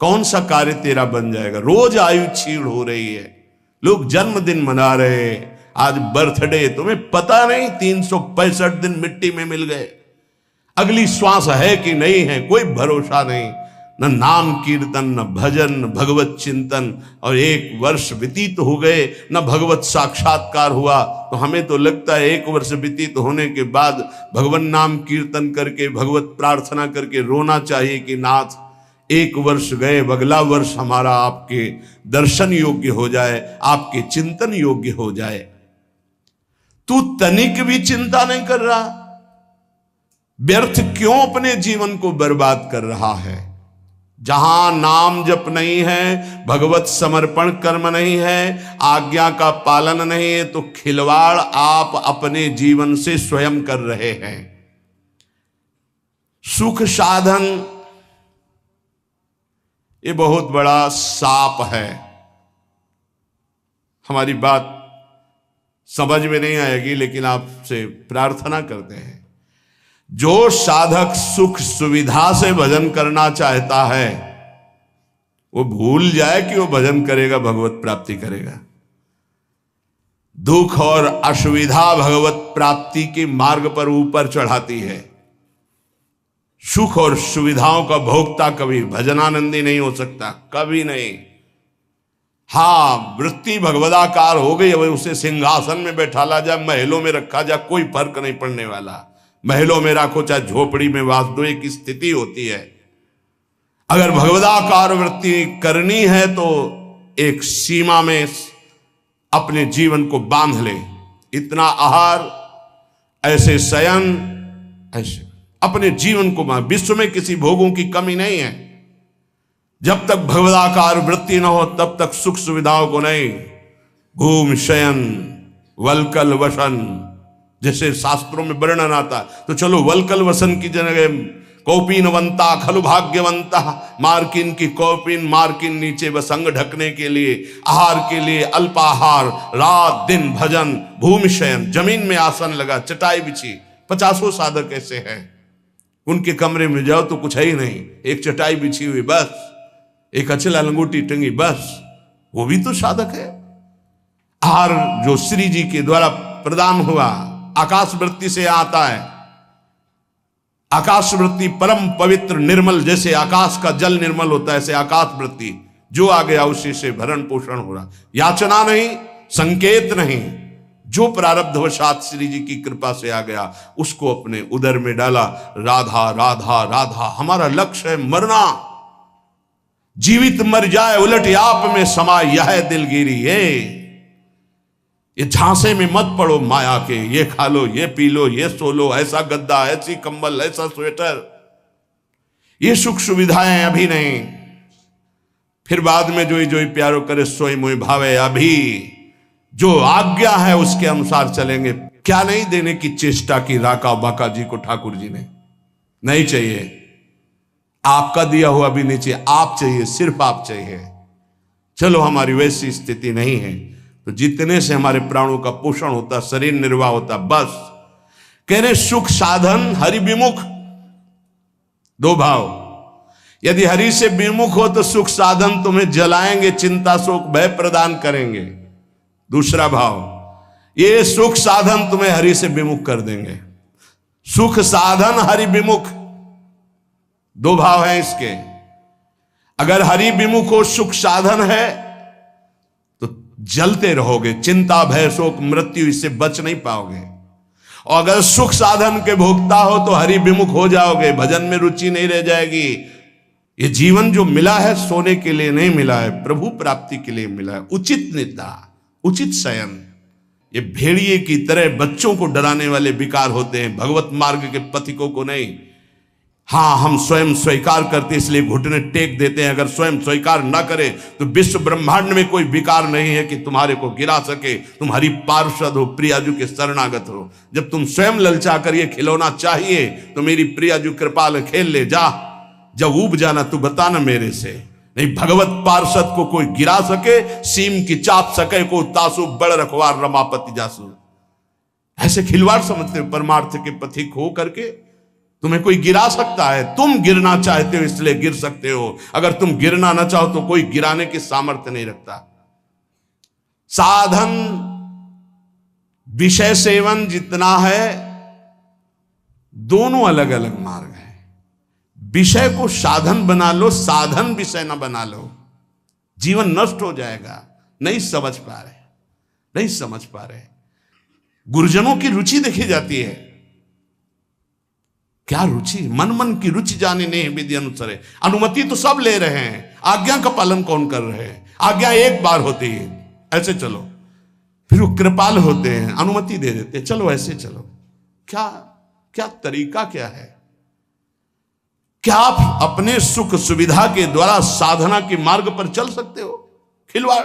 कौन सा कार्य तेरा बन जाएगा? रोज आयु क्षीण हो रही है, लोग जन्मदिन मना रहे हैं, आज बर्थडे, तुम्हें पता नहीं 365 दिन मिट्टी में मिल गए। अगली श्वास है कि नहीं है, कोई भरोसा नहीं। न नाम कीर्तन, न भजन, न भगवत चिंतन, और 1 वर्ष व्यतीत हो गए, न भगवत साक्षात्कार हुआ। तो हमें तो लगता है 1 वर्ष व्यतीत होने के बाद भगवान नाम कीर्तन करके, भगवत प्रार्थना करके रोना चाहिए कि नाथ 1 वर्ष गए, अगला वर्ष हमारा आपके दर्शन योग्य हो जाए, आपके चिंतन योग्य हो जाए। तू तनिक भी चिंता नहीं कर रहा, व्यर्थ क्यों अपने जीवन को बर्बाद कर रहा है? जहां नाम जप नहीं है, भगवत समर्पण कर्म नहीं है, आज्ञा का पालन नहीं है, तो खिलवाड़ आप अपने जीवन से स्वयं कर रहे हैं। सुख साधन ये बहुत बड़ा साप है। हमारी बात समझ में नहीं आएगी, लेकिन आपसे प्रार्थना करते हैं, जो साधक सुख सुविधा से भजन करना चाहता है, वो भूल जाए कि वो भजन करेगा, भगवत प्राप्ति करेगा। दुख और असुविधा भगवत प्राप्ति के मार्ग पर ऊपर चढ़ाती है। सुख और सुविधाओं का भोक्ता कभी भजनानंदी नहीं हो सकता, कभी नहीं। हाँ, वृत्ति भगवदाकार हो गई, अब उसे सिंहासन में बैठाला जाए, महलों में रखा जाए, कोई फर्क नहीं पड़ने वाला। महलों में रखो चाहे झोपड़ी में वास दो, एक स्थिति होती है। अगर भगवदाकार वृत्ति करनी है तो एक सीमा में अपने जीवन को बांध ले। इतना आहार, ऐसे शयन, ऐसे अपने जीवन को बांध। विश्व में किसी भोगों की कमी नहीं है। जब तक भगवदाकार वृत्ति न हो तब तक सुख सुविधाओं को नहीं। घूम शयन वलकल वसन, जैसे शास्त्रों में वर्णन आता, तो चलो वलकल वसन की जगह कौपीनवंता खलु भाग्यवंता, मार्किन की कौपीन, मार्किन नीचे बस अंग ढकने के लिए, आहार के लिए अल्पाहार, रात दिन भजन, भूमि शयन, जमीन में आसन लगा, चटाई बिछी। 50 साधक ऐसे हैं, उनके कमरे में जाओ तो कुछ है ही नहीं, एक चटाई बिछी हुई बस, एक अचला लंगोटी टंगी बस, वो भी तो साधक है। आहार जो श्री जी के द्वारा प्रदान हुआ आकाश वृत्ति से आता है। आकाश वृत्ति परम पवित्र निर्मल, जैसे आकाश का जल निर्मल होता है, ऐसे आकाश वृत्ति जो आ गया उसी से भरण पोषण हो रहा। याचना नहीं, संकेत नहीं, जो प्रारब्धवशात श्री जी की कृपा से आ गया उसको अपने उदर में डाला। राधा राधा राधा हमारा लक्ष्य है, मरना, जीवित मर जाए उलट आप में समाये यह दिलगिरी। ये झांसे में मत पड़ो माया के, ये खा लो, ये पी लो, ये सो लो, ऐसा गद्दा, ऐसी कंबल, ऐसा स्वेटर, ये सुख सुविधाएं अभी नहीं, फिर बाद में जो प्यारो करे सोई मोहि भावे। अभी जो आज्ञा है उसके अनुसार चलेंगे। क्या नहीं देने की चेष्टा की राका बाका जी को ठाकुर जी ने? नहीं चाहिए, आपका दिया हुआ भी नहीं चाहिए, आप चाहिए, सिर्फ आप चाहिए। चलो हमारी वैसी स्थिति नहीं है तो जितने से हमारे प्राणों का पोषण होता, शरीर निर्वाह होता, बस। कह रहे सुख साधन हरि विमुख, दो भाव। यदि हरि से विमुख हो तो सुख साधन तुम्हें जलाएंगे, चिंता शोक भय प्रदान करेंगे। दूसरा भाव, ये सुख साधन तुम्हें हरि से विमुख कर देंगे। सुख साधन हरि विमुख, दो भाव है इसके। अगर हरि विमुख हो, सुख साधन है, तो जलते रहोगे, चिंता भय शोक मृत्यु इससे बच नहीं पाओगे। और अगर सुख साधन के भोक्ता हो तो हरि विमुख हो जाओगे, भजन में रुचि नहीं रह जाएगी। ये जीवन जो मिला है सोने के लिए नहीं मिला है, प्रभु प्राप्ति के लिए मिला है। उचित निद्रा, उचित शयन। ये भेड़िए की तरह बच्चों को डराने वाले विकार होते हैं, भगवत मार्ग के पथिकों को नहीं। हाँ, हम स्वयं स्वीकार करते इसलिए घुटने टेक देते हैं। अगर स्वयं स्वीकार ना करे तो विश्व ब्रह्मांड में कोई विकार नहीं है कि तुम्हारे को गिरा सके। तुम हरि पार्षद हो, प्रियाजू के शरणागत हो। जब तुम स्वयं ललचा कर ये खिलौना चाहिए तो मेरी प्रियाजू कृपाल खेल ले जा। जब ऊब जाना तू बताना मेरे से। नहीं, भगवत पार्षद को कोई गिरा सके, सीम की चाप सके को तासु बड़ रखवार रमापति जासु। ऐसे खिलवाड़ समझते हो परमार्थ के पथिक हो करके। तुम्हें कोई गिरा सकता है, तुम गिरना चाहते हो इसलिए गिर सकते हो। अगर तुम गिरना ना चाहो तो कोई गिराने की सामर्थ्य नहीं रखता। साधन विषय सेवन जितना है, दोनों अलग अलग मार्ग है। विषय को साधन बना लो, साधन विषय ना बना लो, जीवन नष्ट हो जाएगा। नहीं समझ पा रहे, नहीं समझ पा रहे। गुरुजनों की रुचि देखी जाती है। क्या रुचि? मन मन की रुचि जाने नहीं विधि अनुसार। अनुमति तो सब ले रहे हैं, आज्ञा का पालन कौन कर रहे हैं? आज्ञा एक बार होती है, ऐसे चलो। फिर वो कृपाल होते हैं, अनुमति दे देते हैं, चलो ऐसे चलो। क्या क्या तरीका क्या है? क्या आप अपने सुख सुविधा के द्वारा साधना के मार्ग पर चल सकते हो? खिलवाड़।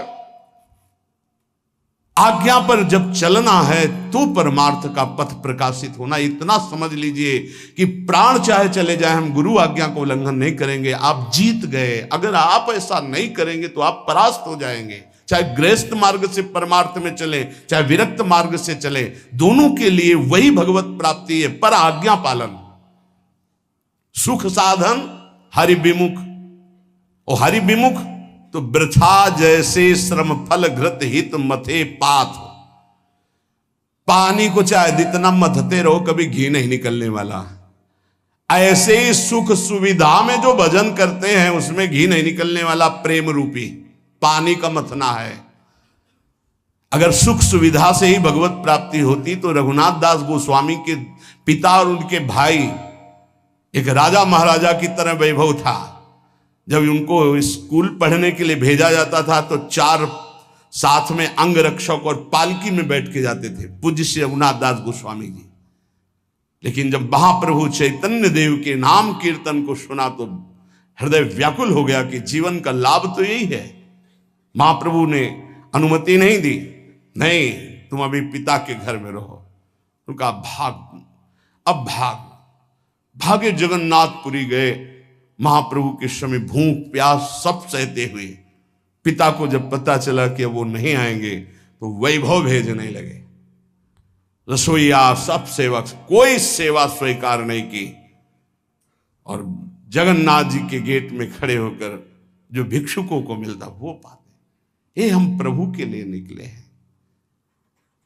आज्ञा पर जब चलना है तो परमार्थ का पथ प्रकाशित होना। इतना समझ लीजिए कि प्राण चाहे चले जाए, हम गुरु आज्ञा को उल्लंघन नहीं करेंगे। आप जीत गए। अगर आप ऐसा नहीं करेंगे तो आप परास्त हो जाएंगे। चाहे गृहस्थ मार्ग से परमार्थ में चले, चाहे विरक्त मार्ग से चले, दोनों के लिए वही भगवत प्राप्ति है, पर आज्ञा पालन। सुख साधन हरि विमुख, और हरि विमुख तो वृथा जैसे श्रम फल घृत हित मथे पाथ। पानी को चाहे जितना मथते रहो, कभी घी नहीं निकलने वाला। ऐसे ही सुख सुविधा में जो भजन करते हैं उसमें घी नहीं निकलने वाला, प्रेम रूपी पानी का मथना है। अगर सुख सुविधा से ही भगवत प्राप्ति होती तो रघुनाथ दास गोस्वामी के पिता और उनके भाई एक राजा महाराजा की तरह वैभव था। जब उनको स्कूल पढ़ने के लिए भेजा जाता था तो 4 साथ में अंग रक्षक और पालकी में बैठ के जाते थे, पूज्य श्री रघुनाथ दास गोस्वामी जी। लेकिन जब महाप्रभु चैतन्य देव के नाम कीर्तन को सुना तो हृदय व्याकुल हो गया कि जीवन का लाभ तो यही है। महाप्रभु ने अनुमति नहीं दी, नहीं तुम अभी पिता के घर में रहो। उनका भाग, अब भागे जगन्नाथपुरी गए। महाप्रभु के समय भूख प्यास सब सहते हुए पिता को जब पता चला कि वो नहीं आएंगे तो वैभव भेजने लगे। रसोईया सब सेवक, कोई सेवा स्वीकार नहीं की। और जगन्नाथ जी के गेट में खड़े होकर जो भिक्षुकों को मिलता वो पाते। ये हम प्रभु के लिए निकले हैं,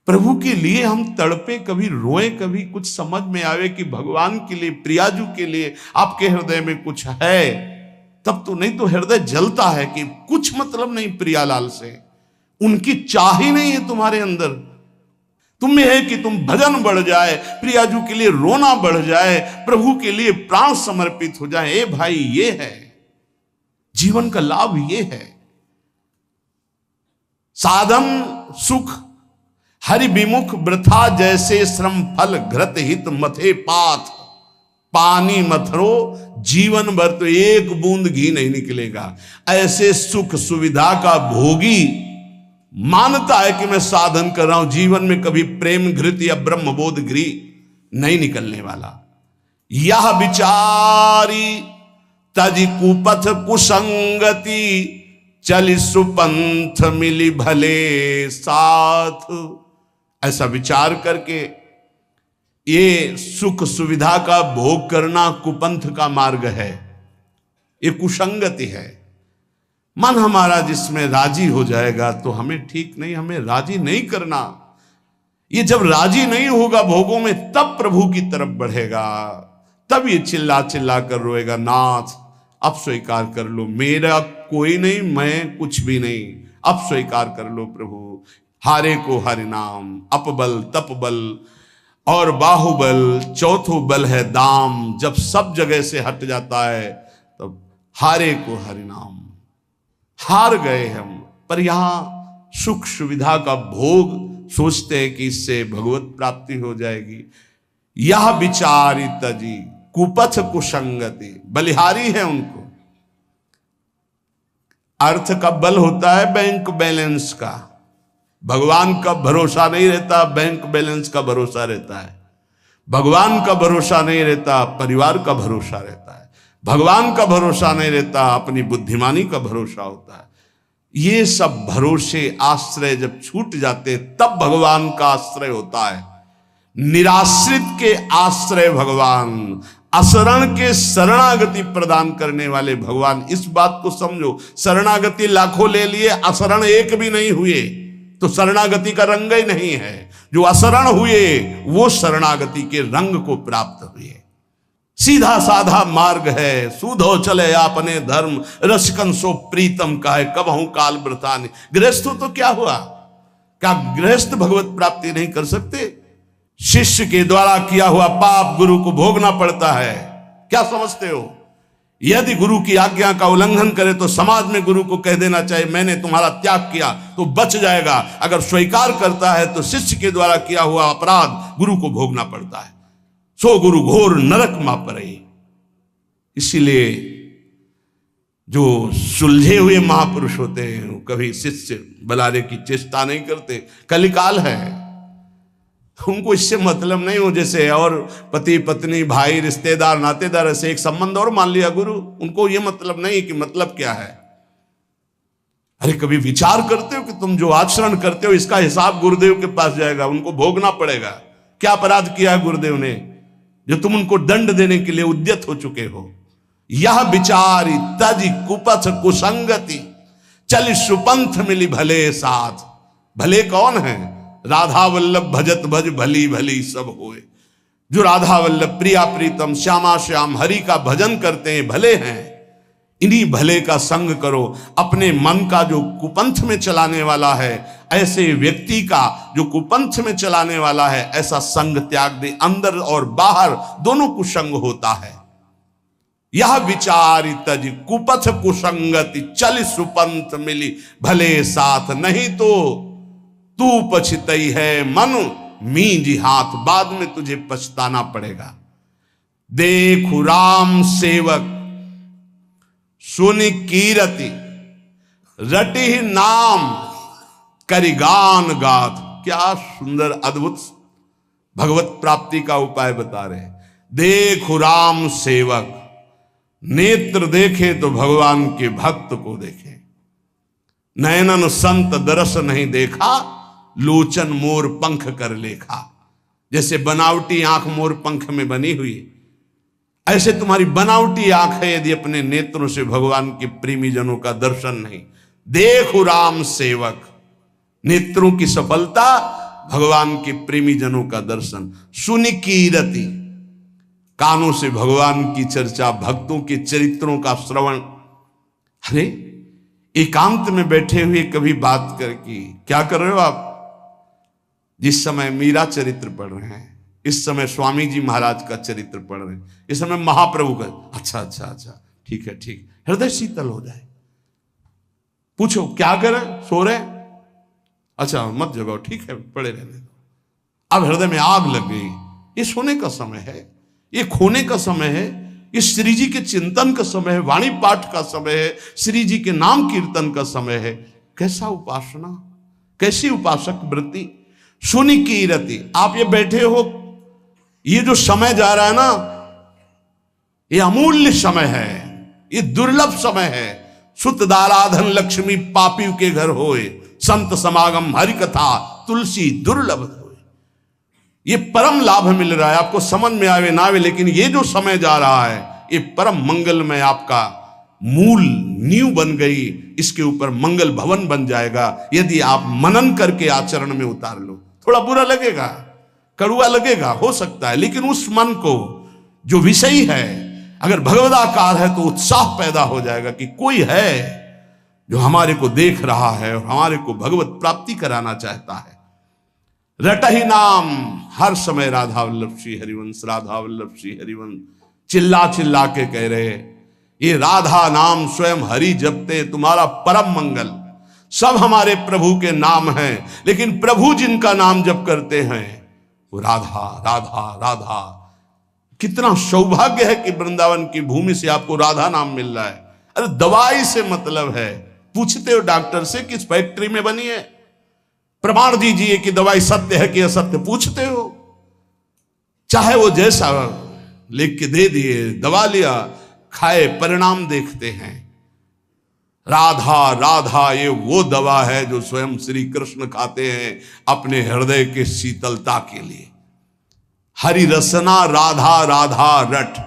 प्रभु के लिए हम तड़पे, कभी रोए, कभी कुछ समझ में आवे कि भगवान के लिए, प्रियाजू के लिए आपके हृदय में कुछ है, तब तो। नहीं तो हृदय जलता है कि कुछ मतलब नहीं प्रियालाल से, उनकी चाह ही नहीं है तुम्हारे अंदर। तुम में है कि तुम भजन बढ़ जाए, प्रियाजू के लिए रोना बढ़ जाए, प्रभु के लिए प्राण समर्पित हो जाए। ए भाई, ये है जीवन का लाभ, ये है साधन सुख हरि विमुख वृथा जैसे श्रम फल घृत हित मथे पाथ। पानी मथरो जीवन भर तो एक बूंद घी नहीं निकलेगा। ऐसे सुख सुविधा का भोगी मानता है कि मैं साधन कर रहा हूं, जीवन में कभी प्रेम घृत या ब्रह्मबोध घृ नहीं निकलने वाला। यह विचारी तज कुपथ कुसंगति, चली सुपंथ मिली भले साथ। ऐसा विचार करके ये सुख सुविधा का भोग करना कुपंथ का मार्ग है, ये कुसंगति है। मन हमारा जिसमें राजी हो जाएगा तो हमें ठीक नहीं, हमें राजी नहीं करना। ये जब राजी नहीं होगा भोगों में, तब प्रभु की तरफ बढ़ेगा, तब ये चिल्ला चिल्ला कर रोएगा, नाथ अब स्वीकार कर लो, मेरा कोई नहीं, मैं कुछ भी नहीं, अब स्वीकार कर लो प्रभु। हारे को हरि नाम, अपबल तपबल और बाहुबल, चौथो बल है दाम। जब सब जगह से हट जाता है तब हारे को हरि नाम। हार गए हम, पर यहां सुख सुविधा का भोग सोचते हैं कि इससे भगवत प्राप्ति हो जाएगी। यह विचारी तजी कुपथ कुसंगति, बलिहारी है उनको। अर्थ का बल होता है बैंक बैलेंस का, भगवान का भरोसा नहीं रहता, बैंक बैलेंस का भरोसा रहता है। भगवान का भरोसा नहीं रहता, परिवार का भरोसा रहता है। भगवान का भरोसा नहीं रहता, अपनी बुद्धिमानी का भरोसा होता है। ये सब भरोसे आश्रय जब छूट जाते तब भगवान का आश्रय होता है। निराश्रित के आश्रय भगवान, अशरण के शरणागति प्रदान करने वाले भगवान। इस बात को समझो, शरणागति लाखों ले लिए, अशरण एक भी नहीं हुए तो शरणागति का रंग ही नहीं है। जो अशरण हुए वो शरणागति के रंग को प्राप्त हुए। सीधा साधा मार्ग है, सूधो चले आपने धर्म, रसिकन सो प्रीतम का है, कबहू काल व्रतानि। गृहस्थों तो क्या हुआ, क्या गृहस्थ भगवत प्राप्ति नहीं कर सकते? शिष्य के द्वारा किया हुआ पाप गुरु को भोगना पड़ता है। क्या समझते हो? यदि गुरु की आज्ञा का उल्लंघन करे तो समाज में गुरु को कह देना चाहिए मैंने तुम्हारा त्याग किया, तो बच जाएगा। अगर स्वीकार करता है तो शिष्य के द्वारा किया हुआ अपराध गुरु को भोगना पड़ता है। सो गुरु घोर नरक मा परे। इसीलिए जो सुलझे हुए महापुरुष होते हैं वो कभी शिष्य बुलाने की चेष्टा नहीं करते। कलिकाल है, उनको इससे मतलब नहीं हो। जैसे और पति पत्नी भाई रिश्तेदार नातेदार ऐसे एक संबंध और मान लिया गुरु, उनको ये मतलब नहीं कि मतलब क्या है। अरे कभी विचार करते हो कि तुम जो आचरण करते हो इसका हिसाब गुरुदेव के पास जाएगा, उनको भोगना पड़ेगा। क्या अपराध किया है गुरुदेव ने जो तुम उनको दंड देने के लिए उद्यत हो चुके हो? यह विचारी तज कुपथ कुसंगति, चल सुपंथ मिली भले साथ। भले कौन है? राधा वल्लभ भजत भज भली भली सब होए। जो राधा वल्लभ प्रिया प्रीतम श्यामा श्याम हरि का भजन करते हैं भले हैं। इन्हीं भले का संग करो। अपने मन का जो कुपंथ में चलाने वाला है, ऐसे व्यक्ति का जो कुपंथ में चलाने वाला है, ऐसा संग त्याग दे। अंदर और बाहर दोनों कुसंग होता है। यह विचारी तज कुपथ कुसंगति, चल सुपंथ मिली भले साथ। नहीं तो तू पछतई है मनु मींजी हाथ, बाद में तुझे पछताना पड़ेगा। देखु राम सेवक सुनि कीरति, रटि नाम करि गान गाथ। क्या सुंदर अद्भुत भगवत प्राप्ति का उपाय बता रहे। देखु राम सेवक, नेत्र देखे तो भगवान के भक्त को देखे। नयनन संत दरस नहीं देखा, लोचन मोर पंख कर लेखा। जैसे बनावटी आंख मोर पंख में बनी हुई, ऐसे तुम्हारी बनावटी आंख है यदि अपने नेत्रों से भगवान के प्रेमी जनों का दर्शन नहीं। देखो राम सेवक, नेत्रों की सफलता, भगवान के प्रेमी जनों का दर्शन। सुनि कीरति, कानों से भगवान की चर्चा, भक्तों के चरित्रों का श्रवण। अरे एकांत में बैठे हुए कभी बात करके क्या कर रहे हो आप? जिस समय मीरा चरित्र पढ़ रहे हैं, इस समय स्वामी जी महाराज का चरित्र पढ़ रहे हैं, इस समय महाप्रभु का। अच्छा अच्छा अच्छा, ठीक है ठीक, हृदय शीतल हो जाए। पूछो क्या करें? सो रहे? अच्छा मत जगाओ, ठीक है पड़े रहने दो। अब हृदय में आग लग गई। ये सोने का समय है, ये खोने का समय है, ये श्री जी के चिंतन का समय है, वाणी पाठ का समय है, श्री जी के नाम कीर्तन का समय है। कैसा उपासना, कैसी उपासक वृत्ति, सुनि की रति। आप ये बैठे हो, ये जो समय जा रहा है ना, ये अमूल्य समय है, ये दुर्लभ समय है। सुत दाराधन लक्ष्मी पापी के घर होए, संत समागम हरि कथा तुलसी दुर्लभ होए। ये परम लाभ मिल रहा है, आपको समझ में आवे ना आवे, लेकिन ये जो समय जा रहा है ये परम मंगल में आपका मूल नींव बन गई, इसके ऊपर मंगल भवन बन जाएगा यदि आप मनन करके आचरण में उतार लो। थोड़ा बुरा लगेगा, कड़ुआ लगेगा, हो सकता है, लेकिन उस मन को जो विषयी है अगर भगवदाकार है तो उत्साह पैदा हो जाएगा कि कोई है जो हमारे को देख रहा है और हमारे को भगवत प्राप्ति कराना चाहता है। रट ही नाम, हर समय राधा वल्लभ श्री हरिवंश, राधा वल्लभ श्री हरिवंश चिल्ला चिल्ला के कह रहे, ये राधा नाम स्वयं हरि जपते, तुम्हारा परम मंगल। सब हमारे प्रभु के नाम हैं, लेकिन प्रभु जिनका नाम जप करते हैं वो राधा राधा राधा। कितना सौभाग्य है कि वृंदावन की भूमि से आपको राधा नाम मिल रहा है। अरे दवाई से मतलब है, पूछते हो डॉक्टर से किस फैक्ट्री में बनी है, प्रमाण दीजिए कि दवाई सत्य है कि असत्य, पूछते हो, चाहे वो जैसा लिख के दे दिए, दवा लिया, खाए, परिणाम देखते हैं। राधा राधा ये वो दवा है जो स्वयं श्री कृष्ण खाते हैं अपने हृदय के शीतलता के लिए। हरि रसना राधा राधा रट,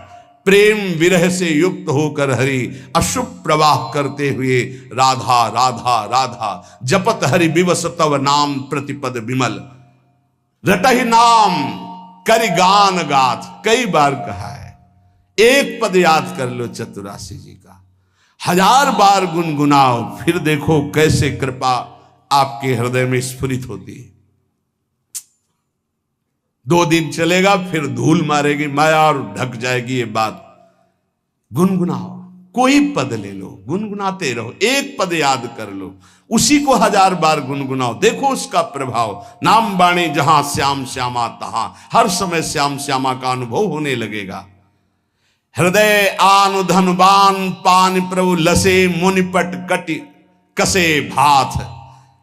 प्रेम विरह से युक्त होकर हरि अशुभ प्रवाह करते हुए राधा राधा राधा, जपत हरि विवस तव नाम प्रतिपद विमल। रट ही नाम करि गान गाथ, कई बार कहा है, एक पद याद कर लो चतुरासी जी का, 1000 बार गुनगुनाओ, फिर देखो कैसे कृपा आपके हृदय में स्फुरित होती है। 2 दिन चलेगा फिर धूल मारेगी माया और ढक जाएगी ये बात। गुनगुनाओ, कोई पद ले लो, गुनगुनाते रहो, एक पद याद कर लो, उसी को 1000 बार गुनगुनाओ, देखो उसका प्रभाव। नाम बाणी जहां श्याम श्यामा तहां, हर समय श्याम श्यामा का अनुभव होने लगेगा। हृदय आन धनबान पान प्रभु लसे, मुनिपट कटि कसे भाथ।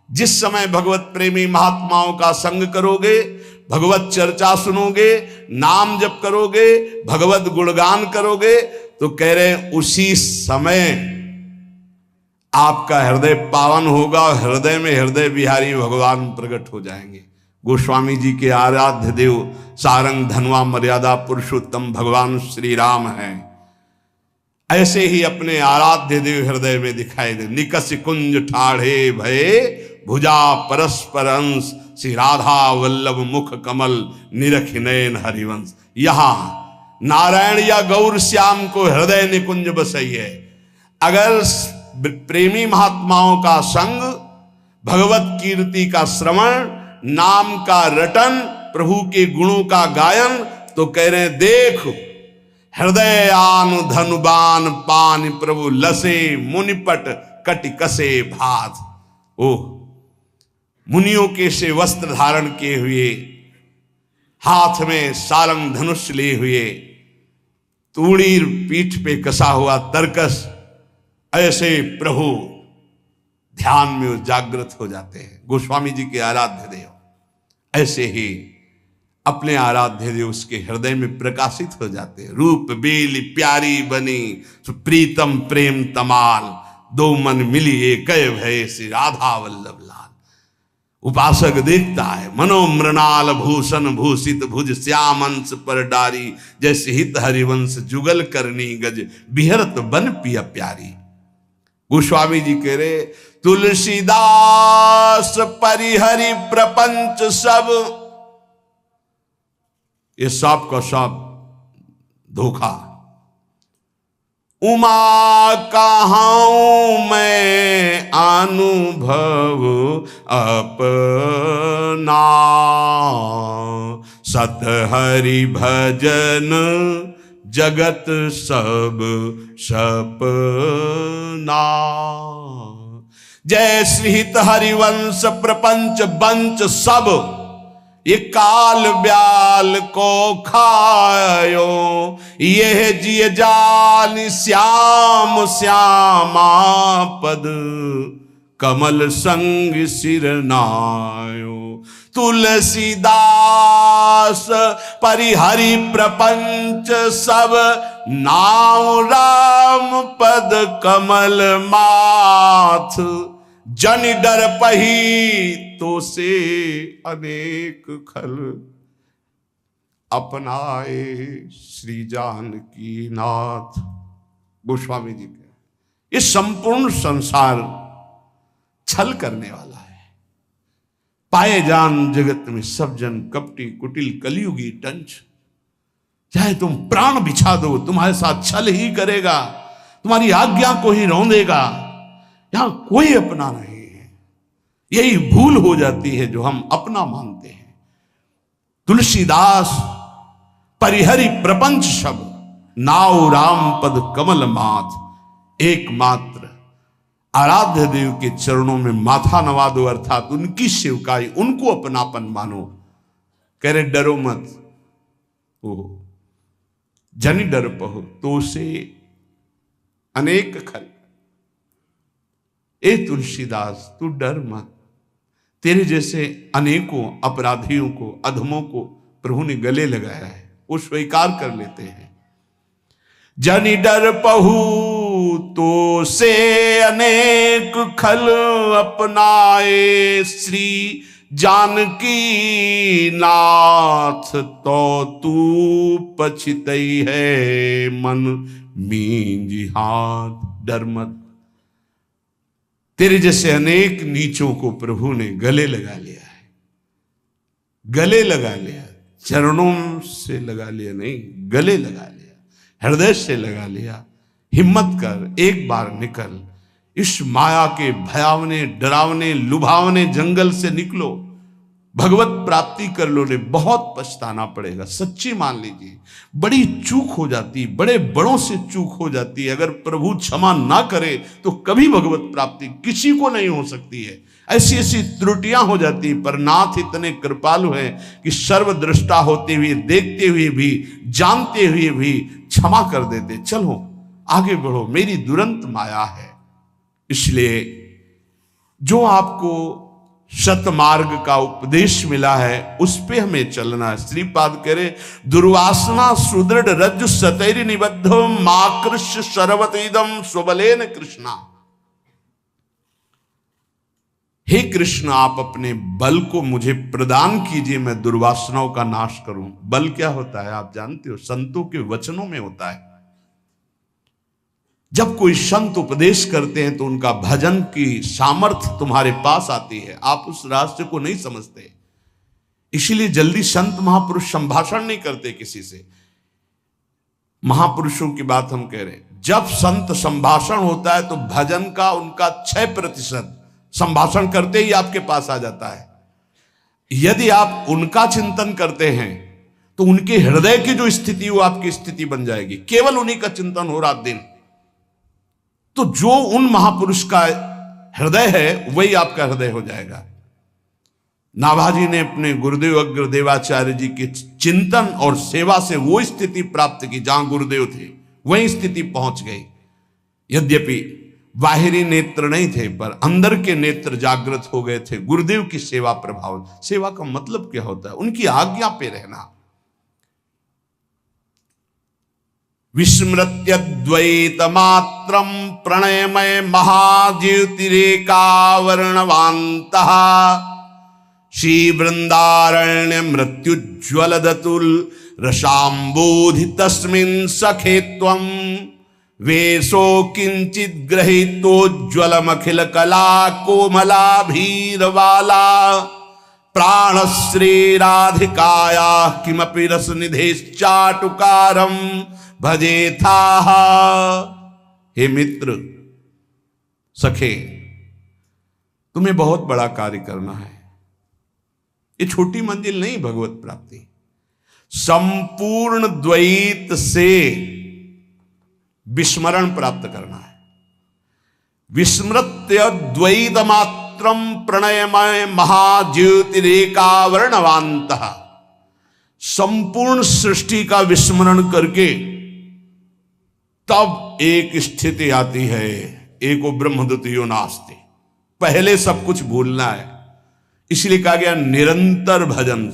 जिस समय भगवत प्रेमी महात्माओं का संग करोगे, भगवत चर्चा सुनोगे, नाम जप करोगे, भगवत गुणगान करोगे, तो कह रहे उसी समय आपका हृदय पावन होगा, हृदय में हृदय बिहारी भगवान प्रकट हो जाएंगे। गोस्वामी जी के आराध्य देव सारंग धनवा मर्यादा पुरुषोत्तम भगवान श्री राम हैं। ऐसे ही अपने आराध्य देव हृदय में दिखाई दे। निकस कुंज ठाढ़े भये भुजा परस्पर अंश, श्री राधा वल्लभ मुख कमल निरख नयन हरिवंश। यहां नारायण या गौर श्याम को हृदय निकुंज बसइए। अगर प्रेमी महात्माओं का संग, भगवत कीर्ति का श्रवण, नाम का रटन, प्रभु के गुणों का गायन, तो कह रहे देख हृदय आन धनुबान पान प्रभु लसे, मुनिपट कटि कसे भात। ओह, मुनियों के से वस्त्र धारण किए हुए, हाथ में सारंग धनुष लिए हुए, तूड़ी पीठ पे कसा हुआ तरकस, ऐसे प्रभु ध्यान में जागृत हो जाते हैं। गोस्वामी जी के आराध्य देव ऐसे ही अपने आराध्य देव उसके हृदय में प्रकाशित हो जाते हैं। रूप बेली प्यारी बनी प्रीतम प्रेम तमाल, 2 मन मिली एक भय श्री राधा वल्लभ लाल। उपासक देखता है मनोमृणाल भूषण भूषित भुज श्यामंश पर डारी, जैसे हित हरिवंश जुगल करनी गज बिहरत बन पिया प्यारी। गोस्वामी जी कह रहे तुलसीदास परिहरि प्रपंच सब, ये सब का सब धोखा। उमा कहाऊं मैं अनुभव अपना, सत हरि भजन जगत सब सपना। जय श्रीहित हरिवंश प्रपंच बंच सब, ये काल ब्याल को खायो, ये जिय जान श्याम श्यामा पद कमल संग सिर नायो। तुलसीदास परिहरि प्रपंच सब, नाम राम पद कमल माथ। जन डर पही तो से अनेक खल, अपनाए श्री जानकी नाथ। गोस्वामी जी के ये संपूर्ण संसार छल करने वाला है। पाए जान जगत में सब जन कपटी कुटिल कलयुगी टंच। चाहे तुम प्राण बिछा दो, तुम्हारे साथ छल ही करेगा, तुम्हारी आज्ञा को ही रौंदेगा। यहां कोई अपना नहीं है। यही भूल हो जाती है जो हम अपना मानते हैं। तुलसीदास परिहरि प्रपंच शब्द, नाव राम पद कमल माथ। एकमात्र आराध्य देव के चरणों में माथा नवा दो, अर्थात उनकी सेवकाई, उनको अपनापन मानो। कह रहे डरो मत, ओ जनि डर पहो तो से अनेक खल। ए तुलसीदास तू डर मत, तेरे जैसे अनेकों अपराधियों को, अधमों को प्रभु ने गले लगाया है, वो स्वीकार कर लेते हैं। जनि डर पहु तो से अनेक खल, अपनाए श्री जानकी नाथ। तो तू पछितई है मन मींजी हाथ। डर मत, तेरे जैसे अनेक नीचों को प्रभु ने गले लगा लिया है। गले लगा लिया, चरणों से लगा लिया नहीं, गले लगा लिया, हृदय से लगा लिया। हिम्मत कर, एक बार निकल, इस माया के भयावने डरावने लुभावने जंगल से निकलो, भगवत प्राप्ति कर लो। ने बहुत पछताना पड़ेगा, सच्ची मान लीजिए। बड़ी चूक हो जाती, बड़े बड़ों से चूक हो जाती है। अगर प्रभु क्षमा ना करे तो कभी भगवत प्राप्ति किसी को नहीं हो सकती है। ऐसी ऐसी त्रुटियां हो जाती, पर नाथ इतने कृपालु हैं कि सर्वदृष्टा होते हुए, देखते हुए भी, जानते हुए भी क्षमा कर देते। चलो आगे बढ़ो, मेरी दुरंत माया है। इसलिए जो आपको सतमार्ग का उपदेश मिला है उस पे हमें चलना है। श्रीपाद कह रहे दुर्वासना सुदृढ़ रज्जु सतैरि निबद्धो माकृष्य सर्वतइदम स्वबलेन कृष्णा। हे कृष्ण, आप अपने बल को मुझे प्रदान कीजिए, मैं दुर्वासनाओं का नाश करूं। बल क्या होता है आप जानते हो, संतों के वचनों में होता है। जब कोई संत उपदेश करते हैं तो उनका भजन की सामर्थ्य तुम्हारे पास आती है, आप उस रास्ते को नहीं समझते। इसीलिए जल्दी संत महापुरुष संभाषण नहीं करते किसी से। महापुरुषों की बात हम कह रहे हैं, जब संत संभाषण होता है तो भजन का उनका 6% संभाषण करते ही आपके पास आ जाता है। यदि आप उनका चिंतन करते हैं तो उनके हृदय की जो स्थिति वो आपकी स्थिति बन जाएगी। केवल उन्हीं का चिंतन हो रात दिन, तो जो उन महापुरुष का हृदय है वही आपका हृदय हो जाएगा। नाभाजी ने अपने गुरुदेव अग्रदेवाचार्य जी के चिंतन और सेवा से वो स्थिति प्राप्त की जहां गुरुदेव थे, वही स्थिति पहुंच गई। यद्यपि बाहरी नेत्र नहीं थे पर अंदर के नेत्र जागृत हो गए थे गुरुदेव की सेवा प्रभाव। सेवा का मतलब क्या होता है, उनकी आज्ञा पे रहना। विस्मृत्यद्वैत मात्रम प्रणयमय महाज्योतिरेकावर्णवान्तः श्री वृंदारण्य मृत्युज्वल दतुल रसाम्बोधि तस्मिन् सखे त्वं वेशो किंचित ग्रहीतोज्ज्वलमखिल कला कोमलाभीरवाला प्राणश्री राधिकाया किमपि रसनिधेश्चाटुकारं भजे था। हे मित्र सखे, तुम्हें बहुत बड़ा कार्य करना है। ये छोटी मंजिल नहीं भगवत प्राप्ति, संपूर्ण द्वैत से विस्मरण प्राप्त करना है। विस्मृत्य द्वैत मात्रम प्रणयमय महाज्योतिरेकावर्णवान्तः, संपूर्ण सृष्टि का विस्मरण करके तब एक स्थिति आती है, एको ब्रह्म द्वितीयो नास्ति। पहले सब कुछ भूलना है। इसलिए कहा गया निरंतर भजन,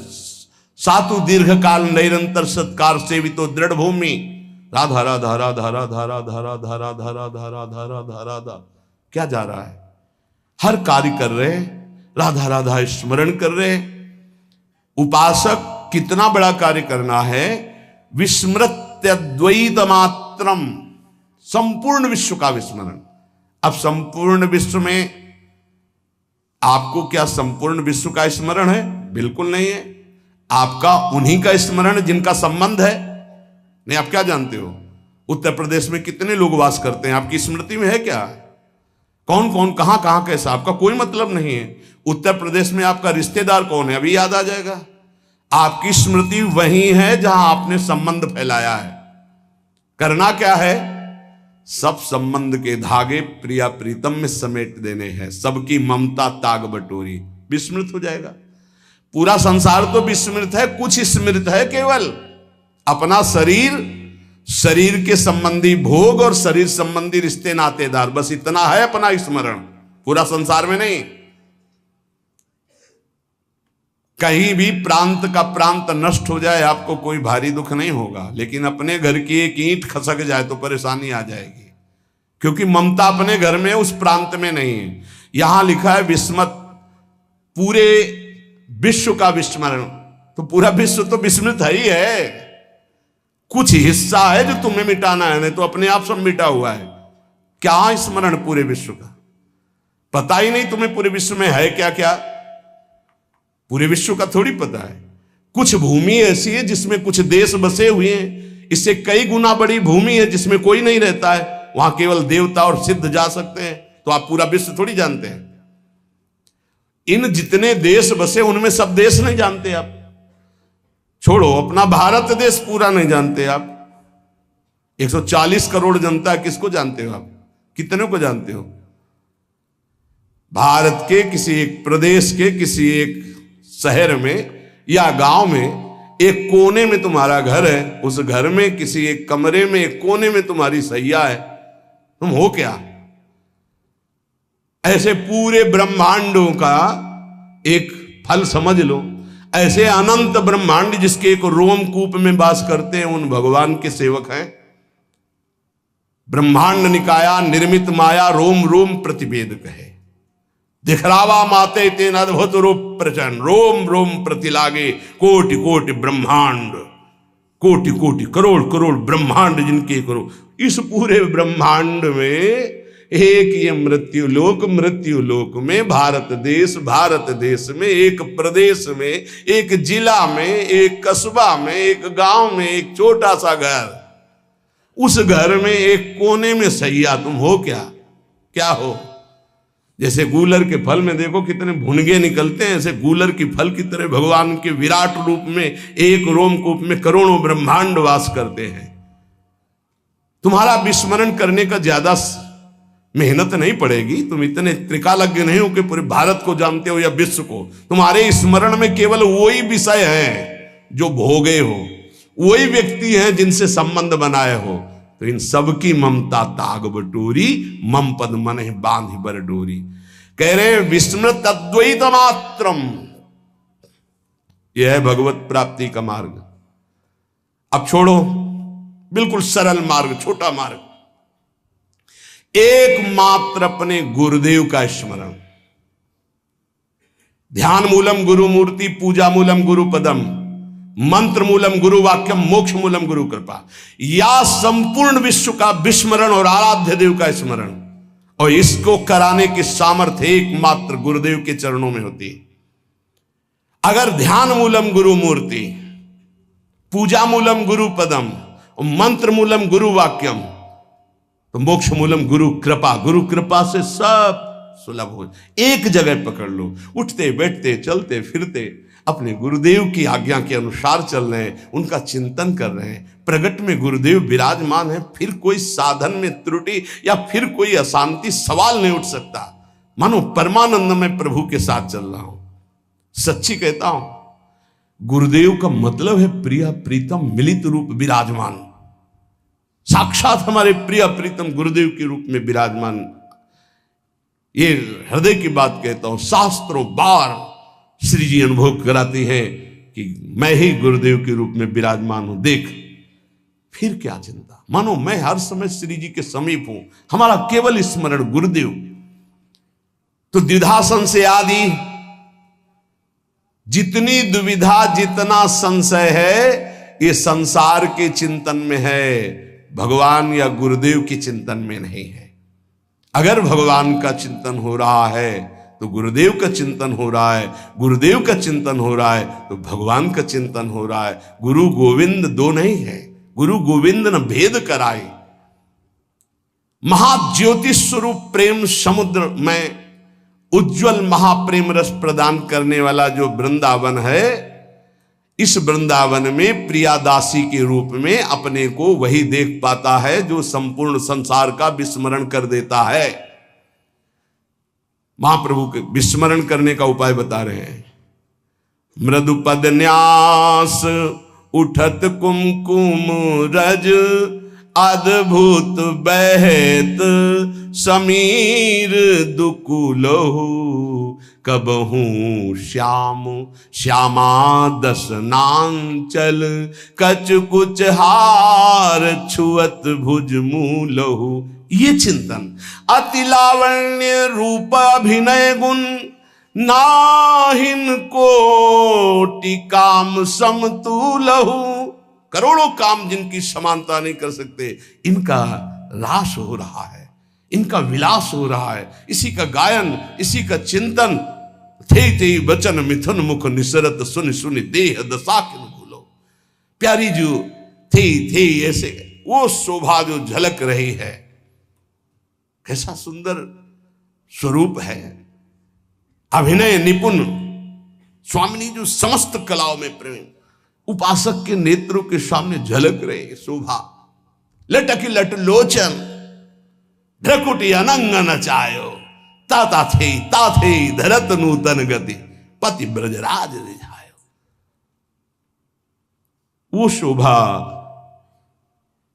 सातु दीर्घ काल निरंतर सत्कार सेवितो दृढ़ भूमि। राधा राधा राधा राधा राधा राधा राधा राधा राधा राधा राधा। क्या जा रहा है? हर कार्य कर रहे, राधा राधा स्मरण कर रहे। उपासक कितना बड़ा कार्य करना है, विस्मृत्यद्वैत मात्रम, संपूर्ण विश्व का विस्मरण। अब संपूर्ण विश्व में आपको क्या संपूर्ण विश्व का स्मरण है? बिल्कुल नहीं है। आपका उन्हीं का स्मरण जिनका संबंध है। नहीं, आप क्या जानते हो उत्तर प्रदेश में कितने लोग वास करते हैं? आपकी स्मृति में है क्या? कौन कौन कहां कहां कैसा? आपका कोई मतलब नहीं है। उत्तर प्रदेश में आपका रिश्तेदार कौन है अभी याद आ जाएगा। आपकी स्मृति वही है जहां आपने संबंध फैलाया है। करना क्या है? सब संबंध के धागे प्रिया प्रीतम में समेट देने हैं। सबकी ममता ताग बटोरी, विस्मृत हो जाएगा। पूरा संसार तो विस्मृत है, कुछ स्मृत है केवल अपना शरीर, शरीर के संबंधी भोग और शरीर संबंधी रिश्ते नातेदार, बस इतना है अपना स्मरण, पूरा संसार में नहीं। कहीं भी प्रांत का प्रांत नष्ट हो जाए आपको कोई भारी दुख नहीं होगा, लेकिन अपने घर की एक ईंट खसक जाए तो परेशानी आ जाएगी, क्योंकि ममता अपने घर में उस प्रांत में नहीं है। यहां लिखा है विस्मत, पूरे विश्व का विस्मरण, तो पूरा विश्व तो विस्मृत है ही है। कुछ हिस्सा है जो तुम्हें मिटाना है, नहीं तो अपने आप सब मिटा हुआ है। क्या स्मरण पूरे विश्व का? पता ही नहीं तुम्हें पूरे विश्व में है क्या क्या। पूरे विश्व का थोड़ी पता है। कुछ भूमि ऐसी है जिसमें कुछ देश बसे हुए हैं, इससे कई गुना बड़ी भूमि है जिसमें कोई नहीं रहता है, वहां केवल देवता और सिद्ध जा सकते हैं। तो आप पूरा विश्व थोड़ी जानते हैं। इन जितने देश बसे उनमें सब देश नहीं जानते आप। छोड़ो, अपना भारत देश पूरा नहीं जानते आप। 140 करोड़ जनता, किसको जानते हो आप? कितने को जानते हो? भारत के किसी एक प्रदेश के किसी एक शहर में या गांव में एक कोने में तुम्हारा घर है, उस घर में किसी एक कमरे में एक कोने में तुम्हारी सैया है, तुम हो क्या? ऐसे पूरे ब्रह्मांडों का एक फल समझ लो। ऐसे अनंत ब्रह्मांड जिसके एक रोमकूप में वास करते हैं, उन भगवान के सेवक हैं। ब्रह्मांड निकाया निर्मित माया रोम रोम प्रतिवेद कहे, दिखरावा माते तेन अद्भुत रूप प्रचंड, रोम रोम प्रतिलागे कोटि कोटि ब्रह्मांड, कोटि कोटि करोड़ करोड़ ब्रह्मांड जिनके करो। इस पूरे ब्रह्मांड में एक ये मृत्यु लोक में भारत देश में एक प्रदेश में, एक जिला में, एक कस्बा में, एक गांव में एक छोटा सा घर, उस घर में एक कोने में सैया, तुम हो क्या? क्या हो? जैसे गूलर के फल में देखो कितने भुनगे निकलते हैं, ऐसे गूलर की फल की तरह भगवान के विराट रूप में एक रोमकूप में करोड़ों ब्रह्मांड वास करते हैं। तुम्हारा विस्मरण करने का ज्यादा मेहनत नहीं पड़ेगी। तुम इतने त्रिकालज्ञ नहीं हो कि पूरे भारत को जानते हो या विश्व को। तुम्हारे स्मरण में केवल वही विषय हैं जो भोगे हो, वही व्यक्ति हैं जिनसे संबंध बनाए हो। तो इन सबकी ममता ताग बटोरी, मम पद मन बांध बर डोरी। कह रहे विस्मृत अद्वैत मात्रम, यह है भगवत प्राप्ति का मार्ग। अब छोड़ो, बिल्कुल सरल मार्ग, छोटा मार्ग, एकमात्र अपने गुरुदेव का स्मरण। ध्यान मूलम गुरु मूर्ति, पूजा मूलम गुरु पदम, मंत्र मूलम गुरु वाक्यम, मोक्ष मूलम गुरु कृपा। या संपूर्ण विश्व का विस्मरण और आराध्य देव का स्मरण, और इसको कराने की सामर्थ्य एकमात्र गुरुदेव के चरणों में होती है। अगर ध्यान मूलम गुरु मूर्ति, पूजा मूलम गुरु पदम और मंत्र मूलम गुरु वाक्यम, तो मोक्ष मूलम गुरु कृपा, गुरु कृपा से सब सुलभ हो। एक जगह पकड़ लो, उठते बैठते चलते फिरते अपने गुरुदेव की आज्ञा के अनुसार चल रहे हैं, उनका चिंतन कर रहे हैं। प्रगट में गुरुदेव विराजमान है, फिर कोई साधन में त्रुटि या फिर कोई अशांति सवाल नहीं उठ सकता। मानो परमानंद में प्रभु के साथ चल रहा हूं। सच्ची कहता हूं, गुरुदेव का मतलब है प्रिय प्रीतम मिलित रूप विराजमान। साक्षात हमारे प्रिय प्रीतम गुरुदेव के रूप में विराजमान ये हृदय की बात कहता हूं, शास्त्रों बार श्री जी अनुभव कराती है कि मैं ही गुरुदेव के रूप में विराजमान हूं, देख फिर क्या चिंता। मानो मैं हर समय श्री जी के समीप हूं, हमारा केवल स्मरण गुरुदेव। तो द्विधासन से आदि जितनी दुविधा जितना संशय है ये संसार के चिंतन में है, भगवान या गुरुदेव के चिंतन में नहीं है। अगर भगवान का चिंतन हो रहा है तो गुरुदेव का चिंतन हो रहा है, गुरुदेव का चिंतन हो रहा है तो भगवान का चिंतन हो रहा है। गुरु गोविंद दो नहीं है, गुरु गोविंद न भेद कराए। महाज्योति स्वरूप प्रेम समुद्र में उज्जवल महाप्रेम रस प्रदान करने वाला जो वृंदावन है, इस वृंदावन में प्रियादासी के रूप में अपने को वही देख पाता है जो संपूर्ण संसार का विस्मरण कर देता है। महाप्रभु के विस्मरण करने का उपाय बता रहे हैं। मृदु पद न्यास उठत कुमकुम रज, अद्भुत बहत समीर दुकुलहु, कबहू श्याम श्यामा दसनांचल, कच कुच हार छुअत भुज मूलहु। ये चिंतन अति लावण्य रूप अभिनय गुण, नाहिन कोटि काम समतुलहु। करोड़ों काम जिनकी समानता नहीं कर सकते, इनका रास हो रहा है, इनका विलास हो रहा है, इसी का गायन, इसी का चिंतन। थे थे वचन मिथुन मुख निसरत, सुन सुन देह दशा किन भूलो। प्यारी जो थे ऐसे वो शोभा जो झलक रही है, कैसा सुंदर स्वरूप है। अभिनय निपुण स्वामिनी जो समस्त कलाओं में प्रेम, उपासक के नेत्रों के सामने झलक रहे शोभा। लटकी लट लोचन भ्रकुटी अनंग नचायो, ता थे धरत नूतन गति, पति ब्रजराज रिझायो। वो शोभा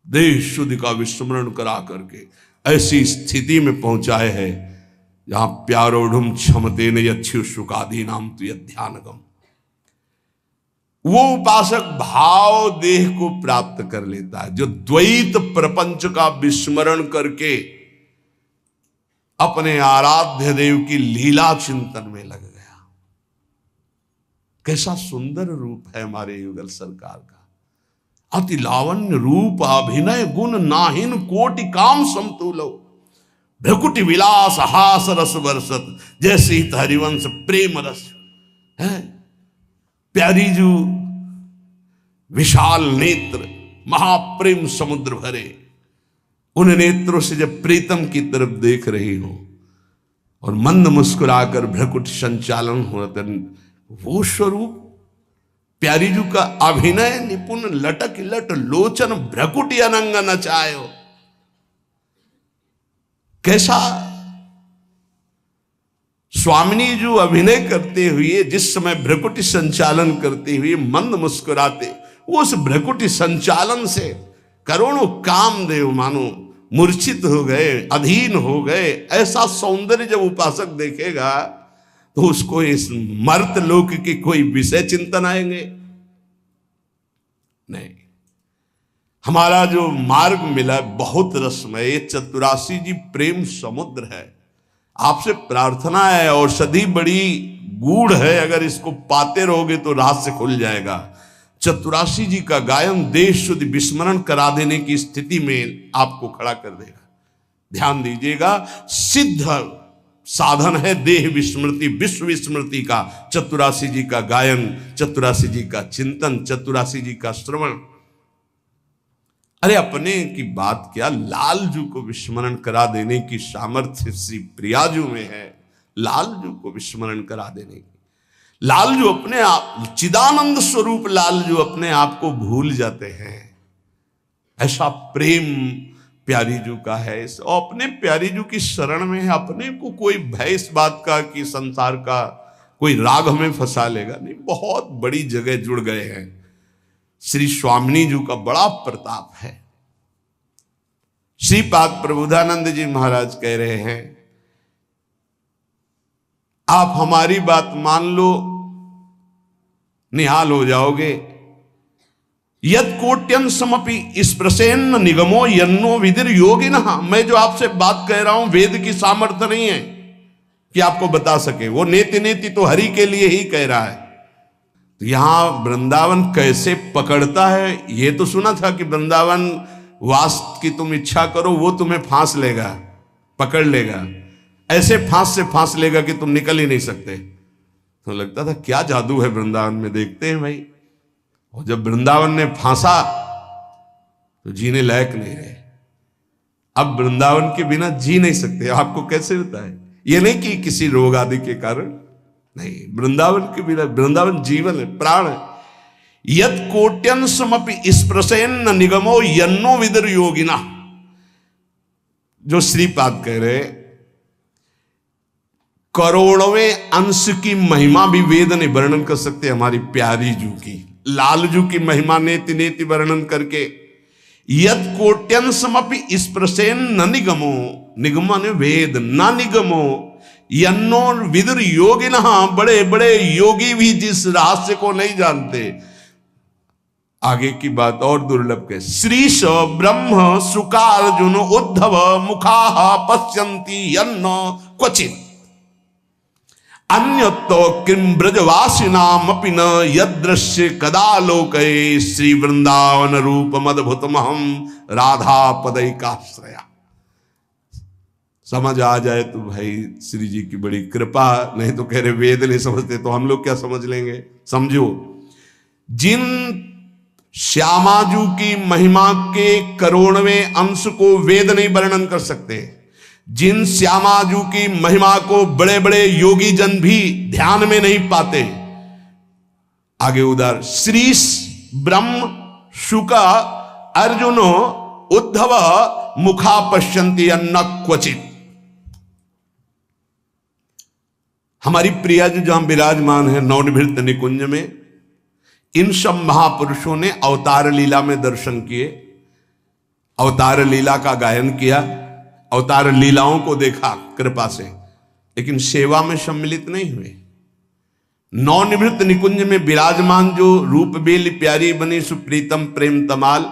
देश शुद्ध का विस्मरण करा करके ऐसी स्थिति में पहुंचाए है जहां प्यारोढ़ क्षमते न यच्छु शुकादी नाम तु ध्यानगम। वो उपासक भाव देह को प्राप्त कर लेता है जो द्वैत प्रपंच का विस्मरण करके अपने आराध्य देव की लीला चिंतन में लग गया। कैसा सुंदर रूप है हमारे युगल सरकार का। अति लावण्य रूप अभिनय गुण, नाहिन कोटि काम समतुलो। भ्रकुटि विलास हास रस बरसत, जैसे ही हरिवंश प्रेम रस है। प्यारी जो विशाल नेत्र महाप्रेम समुद्र भरे, उन नेत्रों से जब प्रीतम की तरफ देख रही हो और मंद मुस्कुराकर भ्रकुट संचालन होता, वो स्वरूप प्यारी जू का अभिनय निपुण लटक लट लोचन भ्रकुटी अनंग नचायो। कैसा स्वामिनी जो अभिनय करते हुए जिस समय भ्रकुटी संचालन करते हुए मंद मुस्कुराते, उस भ्रकुटी संचालन से करोड़ों कामदेव मानो मूर्छित हो गए, अधीन हो गए। ऐसा सौंदर्य जब उपासक देखेगा तो उसको इस मर्त लोक के कोई विषय चिंतन आएंगे नहीं। हमारा जो मार्ग मिला बहुत रसमय, ये चतुरासी जी प्रेम समुद्र है। आपसे प्रार्थना है, औषधि बड़ी गूढ़ है, अगर इसको पाते रहोगे तो रहस्य खुल जाएगा। चतुरासी जी का गायन देश शुद्ध विस्मरण करा देने की स्थिति में आपको खड़ा कर देगा। ध्यान दीजिएगा, सिद्ध साधन है देह विस्मृति, विश्व विस्मृति का चतुरासी जी का गायन, चतुरासी जी का चिंतन, चतुरासी जी का श्रवण। अरे अपने की बात क्या, लालजू को विस्मरण करा देने की सामर्थ्य श्री प्रियाजू में है। लालजू को विस्मरण करा देने की, लालजू अपने आप चिदानंद स्वरूप लालजू अपने आप को भूल जाते हैं। ऐसा प्रेम प्यारी जू का है। और अपने प्यारी जू की शरण में है, अपने को कोई भय इस बात का कि संसार का कोई राग हमें फंसा लेगा नहीं। बहुत बड़ी जगह जुड़ गए हैं। श्री स्वामिनी जू का बड़ा प्रताप है। श्रीपाद प्रबोधानंद जी महाराज कह रहे हैं आप हमारी बात मान लो, निहाल हो जाओगे। यद कोट्यन समपि स्पृशेन्न निगमो यन्नो विदिर योगिनः। मैं जो आपसे बात कह रहा हूं वेद की सामर्थ्य नहीं है कि आपको बता सके, वो नेति नेति तो हरि के लिए ही कह रहा है। तो यहां वृंदावन कैसे पकड़ता है, ये तो सुना था कि वृंदावन वास की तुम इच्छा करो वो तुम्हें फांस लेगा, पकड़ लेगा, ऐसे फांस से फांस लेगा कि तुम निकल ही नहीं सकते। तो लगता था क्या जादू है वृंदावन में, देखते हैं भाई। और जब वृंदावन ने फांसा तो जीने लायक नहीं रहे। अब वृंदावन के बिना जी नहीं सकते। आपको कैसे होता है, ये नहीं कि किसी रोग आदि के कारण, नहीं, वृंदावन के बिना, वृंदावन जीवन है, प्राण है। यद कोट्यन समपि स्पृशेन्न निगमो यन्नो विदुर योगिना। जो श्रीपाद कह रहे, करोड़वें अंश की महिमा भी वेद ने वर्णन कर सकते। हमारी प्यारी जू की, लाल जू की महिमा नेति नेति वर्णन करके, यद कोट्यन समपि स्पृशेन्न निगमो, निगम ने वेद, न निगमो यन्नो विदुर योगिनः। बड़े बड़े योगी भी जिस रहस्य को नहीं जानते। आगे की बात और दुर्लभ के, श्रीश ब्रह्म सुकार्जुन उद्धव मुखा पश्यन्ति यन्न क्वचित अन्यतो किम ब्रजवासिनामपि न यदृश्य कदा लोके श्री वृंदावन रूप मदभुतमहम राधा पदैकाश्रया। समझ आ जाए तो भाई श्री जी की बड़ी कृपा, नहीं तो कह रहे वेद नहीं समझते तो हम लोग क्या समझ लेंगे। समझो, जिन श्यामाजू की महिमा के करोड़वें अंश को वेद नहीं वर्णन कर सकते, जिन श्यामाजू की महिमा को बड़े बड़े योगी जन भी ध्यान में नहीं पाते। आगे उधर श्रीश ब्रह्म शुक अर्जुनो उद्धव मुखा पश्यन्ति अन्न क्वचित। हमारी प्रिया जी जहां विराजमान है नवनिभृत निकुंज में, इन सब महापुरुषों ने अवतार लीला में दर्शन किए, अवतार लीला का गायन किया, अवतार लीलाओं को देखा कृपा से, लेकिन सेवा में सम्मिलित नहीं हुए। नवनिभृत निकुंज में विराजमान जो रूप बेली प्यारी बनी सुप्रीतम प्रेम तमाल,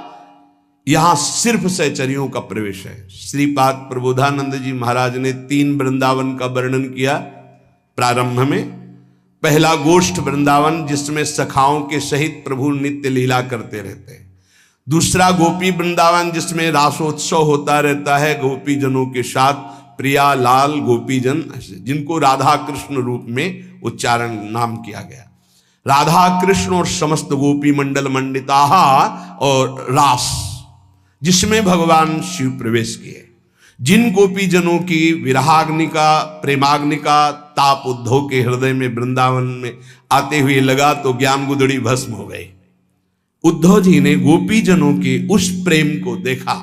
यहां सिर्फ सहचरियों का प्रवेश है। श्रीपाद प्रबोधानंद जी महाराज ने 3 वृंदावन का वर्णन किया प्रारंभ में। पहला गोष्ठ वृंदावन जिसमें सखाओं के सहित प्रभु नित्य लीला करते रहते हैं। दूसरा गोपी वृंदावन जिसमें रासोत्सव होता रहता है गोपी जनों के साथ, प्रिया लाल गोपी जन, जिनको राधा कृष्ण रूप में उच्चारण नाम किया गया। राधा कृष्ण और समस्त गोपी मंडल मंडिता और रास जिसमें भगवान शिव प्रवेश किए। जिन गोपी जनों की विरहाग्नि का प्रेमाग्नि का ताप उद्धव के हृदय में वृंदावन में आते हुए लगा तो ज्ञान गुदड़ी भस्म हो गई। उद्धव जी ने गोपी जनों के उस प्रेम को देखा।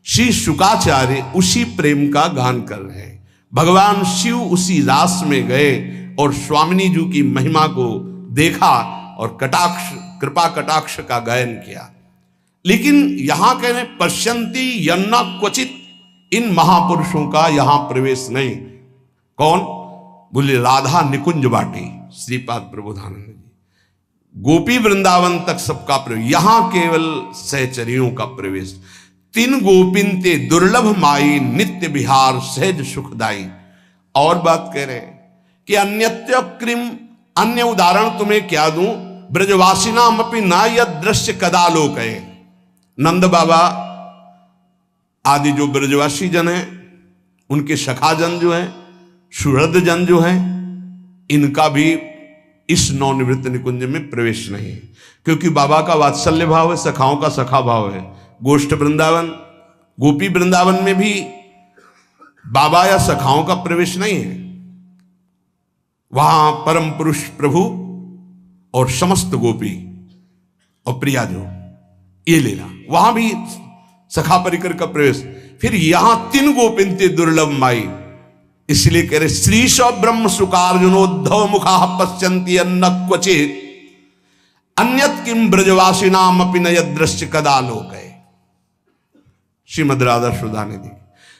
श्री शुकाचार्य उसी प्रेम का गान कर रहे हैं। भगवान शिव उसी रास में गए और स्वामिनी जी की महिमा को देखा और कटाक्ष कृपा कटाक्ष का गायन किया। लेकिन यहां कह रहे पश्यन्ति यन्ना क्वचित, इन महापुरुषों का यहां प्रवेश नहीं। कौन बोले? राधा निकुंज बाटी श्रीपाद प्रबोधानंद जी। गोपी वृंदावन तक सबका प्रवेश, यहां केवल सहचरियों का प्रवेश। 3 गोपिन ते दुर्लभ माई नित्य विहार सहज सुखदाई। और बात कह रहे कि अन्यत्य कृम, अन्य उदाहरण तुम्हें क्या दूं? ब्रजवासिनाम अपि ना यद दृश्य कदा लोक है। नंद बाबा आदि जो ब्रजवासी जन हैं, उनके सखा जन जो हैं, सुहृद जन जो हैं, इनका भी इस नवनिवृत्त निकुंज में प्रवेश नहीं है, क्योंकि बाबा का वात्सल्य भाव है, सखाओं का सखा भाव है। गोष्ठ वृंदावन गोपी वृंदावन में भी बाबा या सखाओं का प्रवेश नहीं है। वहां परम पुरुष प्रभु और समस्त गोपी और प्रिया जो ये लेना, वहां भी सखा परिकर का प्रवेश। फिर यहां 3 गोपिन ते दुर्लभ माई, इसलिए कह रहे श्रीश ब्रह्म सुकार्जुनोद्धव मुखा पश्यन्ति अन्न क्वचित अन्यत किम ब्रजवासिनाम अपि न यदृश्य कदा लोक है। श्रीमद राधा सुधा निधि।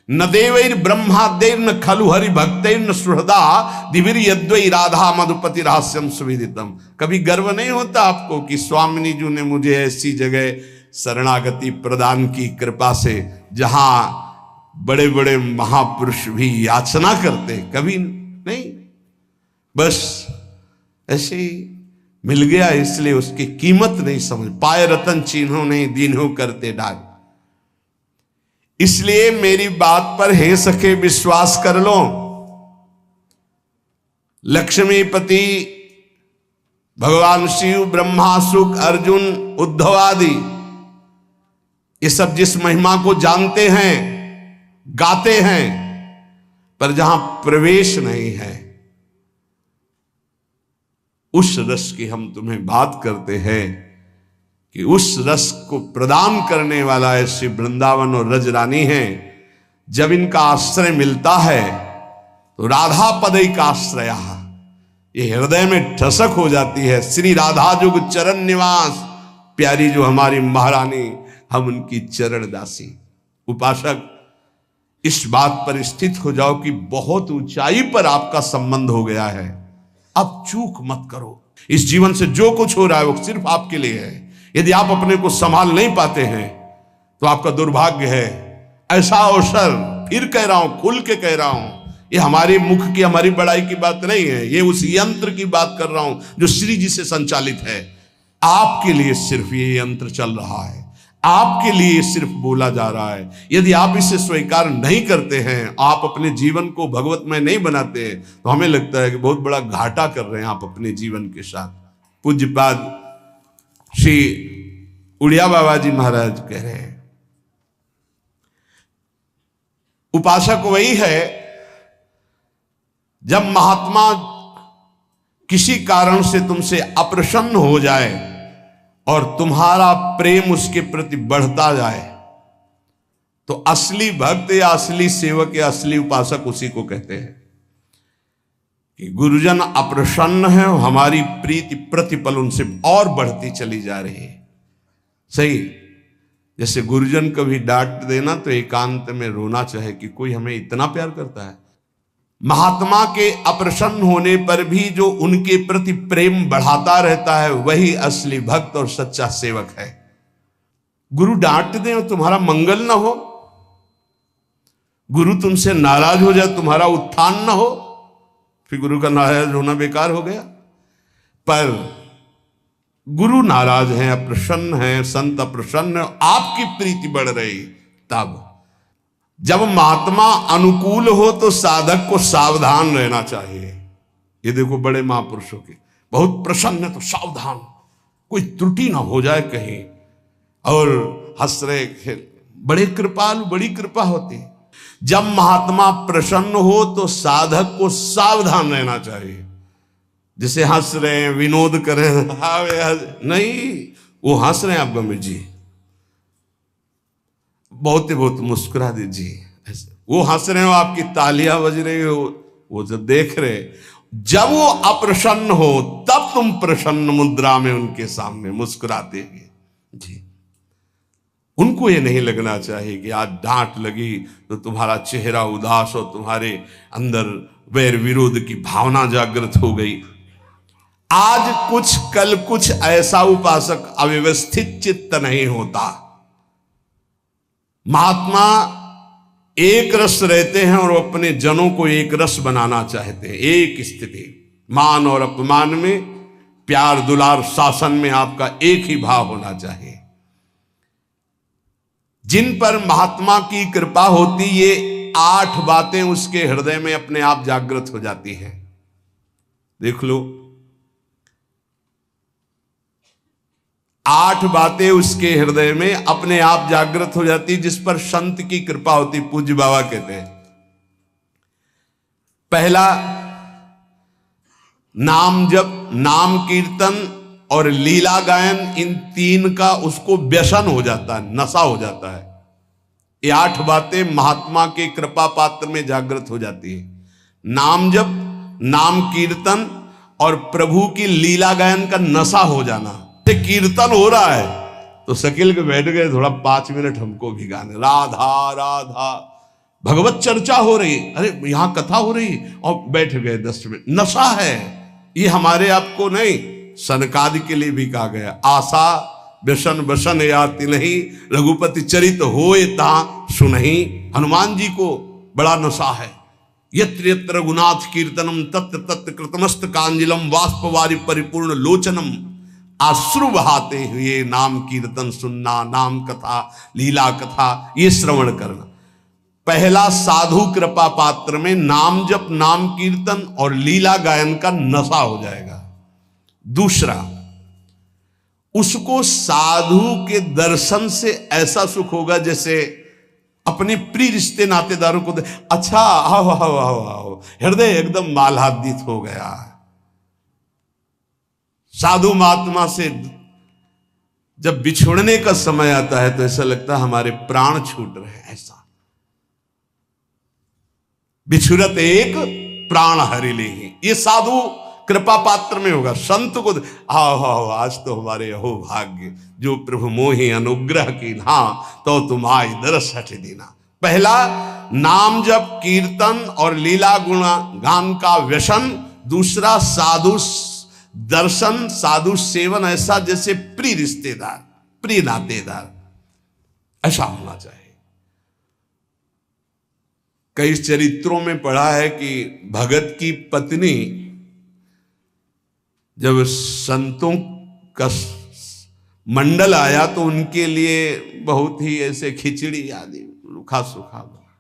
न देवैर ब्रह्मादेर न खलु हरि भक्तैर न सुहृदा दिविर यद्वै राधा मधुपति रहस्यम सुविदितम। कभी गर्व नहीं होता आपको कि स्वामिनी जी ने मुझे ऐसी जगह शरणागति प्रदान की कृपा से जहां बड़े बड़े महापुरुष भी याचना करते? कभी नहीं, बस ऐसे ही मिल गया, इसलिए उसकी कीमत नहीं समझ पाए। रतन चिन्हों नहीं दीन्हों करते डाल। इसलिए मेरी बात पर हे सके विश्वास कर लो। लक्ष्मीपति, भगवान शिव, ब्रह्मा, शुक, अर्जुन, उद्धव आदि ये सब जिस महिमा को जानते हैं, गाते हैं, पर जहां प्रवेश नहीं है, उस रस की हम तुम्हें बात करते हैं कि उस रस को प्रदान करने वाला ऐसे वृंदावन और रजरानी है। जब इनका आश्रय मिलता है तो राधा पदई का आश्रय ये हृदय में ठसक हो जाती है। श्री राधा जुग चरण निवास, प्यारी जो हमारी महारानी, हम उनकी चरण दासी। उपासक, इस बात पर स्थित हो जाओ कि बहुत ऊंचाई पर आपका संबंध हो गया है। अब चूक मत करो। इस जीवन से जो कुछ हो रहा है वो सिर्फ आपके लिए है। यदि आप अपने को संभाल नहीं पाते हैं तो आपका दुर्भाग्य है। ऐसा अवसर, फिर कह रहा हूं, खुल के कह रहा हूं, ये हमारे मुख की, हमारी बड़ाई की बात नहीं है, ये उस यंत्र की बात कर रहा हूं जो श्री जी से संचालित है। आपके लिए सिर्फ ये यंत्र चल रहा है, आपके लिए सिर्फ बोला जा रहा है। यदि आप इसे स्वीकार नहीं करते हैं, आप अपने जीवन को भगवतमय नहीं बनाते, तो हमें लगता है कि बहुत बड़ा घाटा कर रहे हैं आप अपने जीवन के साथ। पूज्यपाद श्री उड़िया बाबा जी महाराज कह रहे हैं, उपासक वही है जब महात्मा किसी कारण से तुमसे अप्रसन्न हो जाए और तुम्हारा प्रेम उसके प्रति बढ़ता जाए, तो असली भक्त या असली सेवक या असली उपासक उसी को कहते हैं कि गुरुजन अप्रसन्न है, हमारी प्रीति प्रतिपल उनसे और बढ़ती चली जा रही है। सही, जैसे गुरुजन कभी डांट देना तो एकांत में रोना चाहे कि कोई हमें इतना प्यार करता है। महात्मा के अप्रसन्न होने पर भी जो उनके प्रति प्रेम बढ़ाता रहता है, वही असली भक्त और सच्चा सेवक है। गुरु डांट दे और तुम्हारा मंगल ना हो, गुरु तुमसे नाराज हो जाए, तुम्हारा उत्थान ना हो, फिर गुरु का नाराज होना बेकार हो गया। पर गुरु नाराज हैं, अप्रसन्न हैं, संत अप्रसन्न, आपकी प्रीति बढ़ रही, तब जब महात्मा अनुकूल हो तो साधक को सावधान रहना चाहिए। ये देखो बड़े महापुरुषों के, बहुत प्रसन्न है तो सावधान, कोई त्रुटि ना हो जाए कहीं, और हंस रहे, बड़े कृपालु, बड़ी कृपा होती है। जब महात्मा प्रसन्न हो तो साधक को सावधान रहना चाहिए। जैसे हंस रहे हैं, विनोद कर रहे हैं, नहीं, वो हंस रहे हैं आप गंभीर जी, बहुत मुस्कुरा दीजिए। वो हंस रहे हो, आपकी तालियां बज रही हो, वो जब देख रहे, जब वो अप्रसन्न हो तब तुम प्रसन्न मुद्रा में उनके सामने मुस्कुराते हैं जी। उनको ये नहीं लगना चाहिए कि आज डांट लगी तो तुम्हारा चेहरा उदास और तुम्हारे अंदर वैर विरोध की भावना जागृत हो गई। आज कुछ कल कुछ, ऐसा उपासक अव्यवस्थित चित्त नहीं होता। महात्मा एक रस रहते हैं और अपने जनों को एक रस बनाना चाहते हैं। एक स्थिति, मान और अपमान में, प्यार दुलार शासन में आपका एक ही भाव होना चाहिए। जिन पर महात्मा की कृपा होती, ये 8 बातें उसके हृदय में अपने आप जागृत हो जाती हैं। देख लो, 8 बातें उसके हृदय में अपने आप जागृत हो जाती, जिस पर संत की कृपा होती। पूज्य बाबा कहते हैं, पहला, नाम जप, नाम कीर्तन और लीला गायन, इन 3 का उसको व्यसन हो जाता है, नशा हो जाता है। ये 8 बातें महात्मा के कृपा पात्र में जागृत हो जाती है। नाम जप, नाम कीर्तन और प्रभु की लीला गायन का नशा हो जाना। कीर्तन हो रहा है तो शकील के बैठ गए, थोड़ा 5 मिनट हमको भी गाने, राधा राधा भगवत चर्चा हो रही, अरे यहां कथा हो रही और बैठ गए 10 मिनट, नशा है। ये हमारे आपको नहीं, सनकादि के लिए भी कहा गया, आशा व्यसन वसन याति नहीं, रघुपति चरित होए ता सुनहि। हनुमान जी को बड़ा नशा है। यत्र यत्र रघुनाथ कीर्तनम तत्र तत्र कृतमस्त कांजलम वाष्पवारी परिपूर्ण लोचनम। आश्रु बहाते हुए नाम कीर्तन सुनना, नाम कथा लीला कथा ये श्रवण करना। पहला साधु कृपा पात्र में नाम जप, नाम कीर्तन और लीला गायन का नशा हो जाएगा। दूसरा, उसको साधु के दर्शन से ऐसा सुख होगा जैसे अपने प्रिय रिश्ते नातेदारों को अच्छा आओ आओ आओ आओ, हृदय एकदम मालादित हो गया। साधु महात्मा से जब बिछुड़ने का समय आता है तो ऐसा लगता है हमारे प्राण छूट रहे हैं। ऐसा बिछुरत एक प्राण हरि ले, ये साधु कृपा पात्र में होगा। संत को आओ आओ आज तो हमारे अहो भाग्य, जो प्रभु मोहि अनुग्रह की ना तो तुम्हारी दरस हट देना। पहला नाम जप कीर्तन और लीला गुण गान का व्यसन। दूसरा साधु दर्शन, साधु सेवन, ऐसा जैसे प्रिय रिश्तेदार, प्रिय नातेदार, ऐसा होना चाहिए। कई चरित्रों में पढ़ा है कि भगत की पत्नी जब संतों का मंडल आया तो उनके लिए बहुत ही ऐसे खिचड़ी आदि रूखा सूखा बना,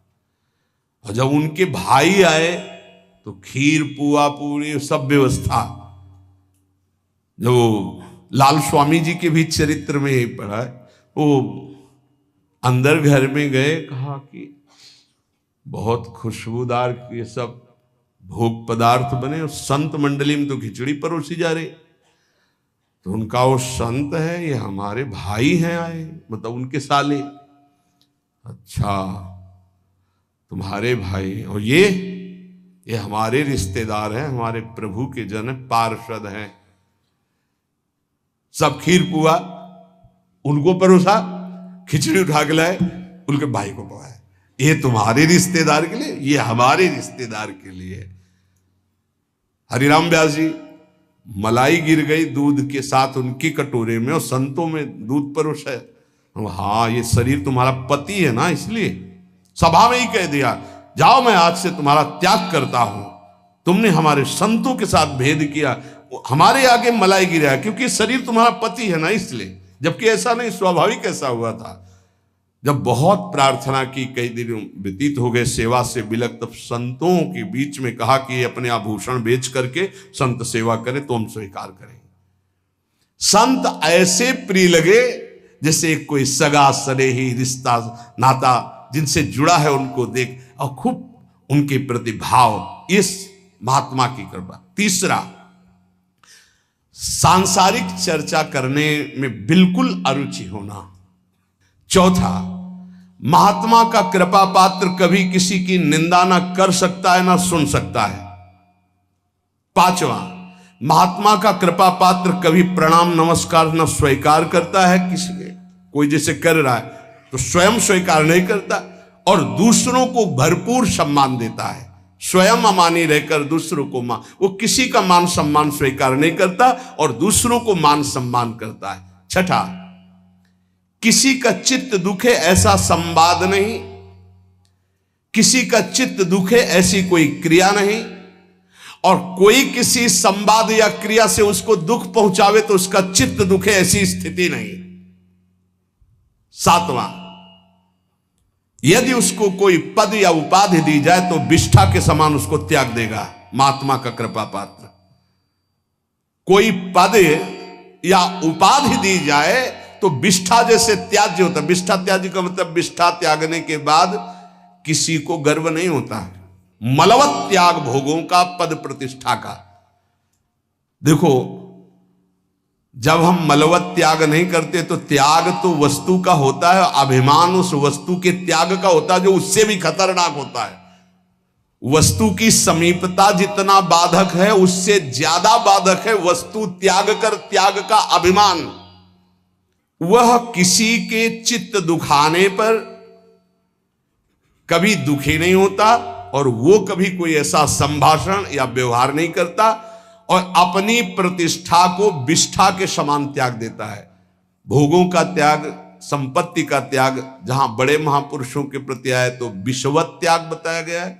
और जब उनके भाई आए तो खीर पुआ पूरी सब व्यवस्था। जो लाल स्वामी जी के भी चरित्र में यही पढ़ा है, वो अंदर घर में गए, कहा कि बहुत खुशबूदार ये सब भोग पदार्थ बने और संत मंडली में तो खिचड़ी परोसी जा रही। तो उनका वो संत है, ये हमारे भाई हैं आए, मतलब उनके साले। अच्छा तुम्हारे भाई, और ये हमारे रिश्तेदार हैं, हमारे प्रभु के जन पार्षद हैं। सब खीर पुआ उनको परोसा, खिचड़ी उठा के लाए उनके भाई को पकाया। ये तुम्हारे रिश्तेदार के लिए, ये हमारे रिश्तेदार के लिए। हरिराम व्यास जी, मलाई गिर गई दूध के साथ उनकी कटोरे में और संतों में दूध परोसा है। हाँ ये शरीर तुम्हारा पति है ना, इसलिए सभा में ही कह दिया जाओ मैं आज से तुम्हारा त्याग करता हूं। तुमने हमारे संतों के साथ भेद किया, हमारे आगे मलाई गिरा क्योंकि शरीर तुम्हारा पति है ना, इसलिए। जबकि ऐसा नहीं, स्वाभाविक ऐसा हुआ था। जब बहुत प्रार्थना की, कई दिन व्यतीत हो गए सेवा से बिलक, तब संतों के बीच में कहा कि अपने आभूषण बेच करके संत सेवा करें तो हम स्वीकार करें। संत ऐसे प्रिय लगे जैसे कोई सगा सनेही रिश्ता नाता जिनसे जुड़ा है, उनको देख और खूब उनके प्रति भाव, इस महात्मा की कृपा। तीसरा, सांसारिक चर्चा करने में बिल्कुल अरुचि होना। चौथा, महात्मा का कृपा पात्र कभी किसी की निंदा ना कर सकता है ना सुन सकता है। पांचवा, महात्मा का कृपा पात्र कभी प्रणाम नमस्कार न स्वीकार करता है किसी के, कोई जैसे कर रहा है तो स्वयं स्वीकार नहीं करता और दूसरों को भरपूर सम्मान देता है। स्वयं अमानी रहकर दूसरों को मान, वो किसी का मान सम्मान स्वीकार नहीं करता और दूसरों को मान सम्मान करता है। छठा, किसी का चित्त दुखे ऐसा संवाद नहीं, किसी का चित्त दुखे ऐसी कोई क्रिया नहीं, और कोई किसी संवाद या क्रिया से उसको दुख पहुंचावे तो उसका चित्त दुखे ऐसी स्थिति नहीं। सातवां, यदि उसको कोई पद या उपाधि दी जाए तो विष्ठा के समान उसको त्याग देगा महात्मा का कृपा पात्र। कोई पद या उपाधि दी जाए तो विष्ठा जैसे त्याज्य होता है। विष्ठा त्याज्य का मतलब विष्ठा त्यागने के बाद किसी को गर्व नहीं होता है। मलवत त्याग भोगों का, पद प्रतिष्ठा का। देखो, जब हम मलवत त्याग नहीं करते तो त्याग तो वस्तु का होता है, अभिमान उस वस्तु के त्याग का होता है जो उससे भी खतरनाक होता है। वस्तु की समीपता जितना बाधक है उससे ज्यादा बाधक है वस्तु त्याग कर त्याग का अभिमान। वह किसी के चित्त दुखाने पर कभी दुखी नहीं होता और वो कभी कोई ऐसा संभाषण या व्यवहार नहीं करता और अपनी प्रतिष्ठा को विष्ठा के समान त्याग देता है। भोगों का त्याग, संपत्ति का त्याग जहां बड़े महापुरुषों के प्रति आए तो विषवत त्याग बताया गया है,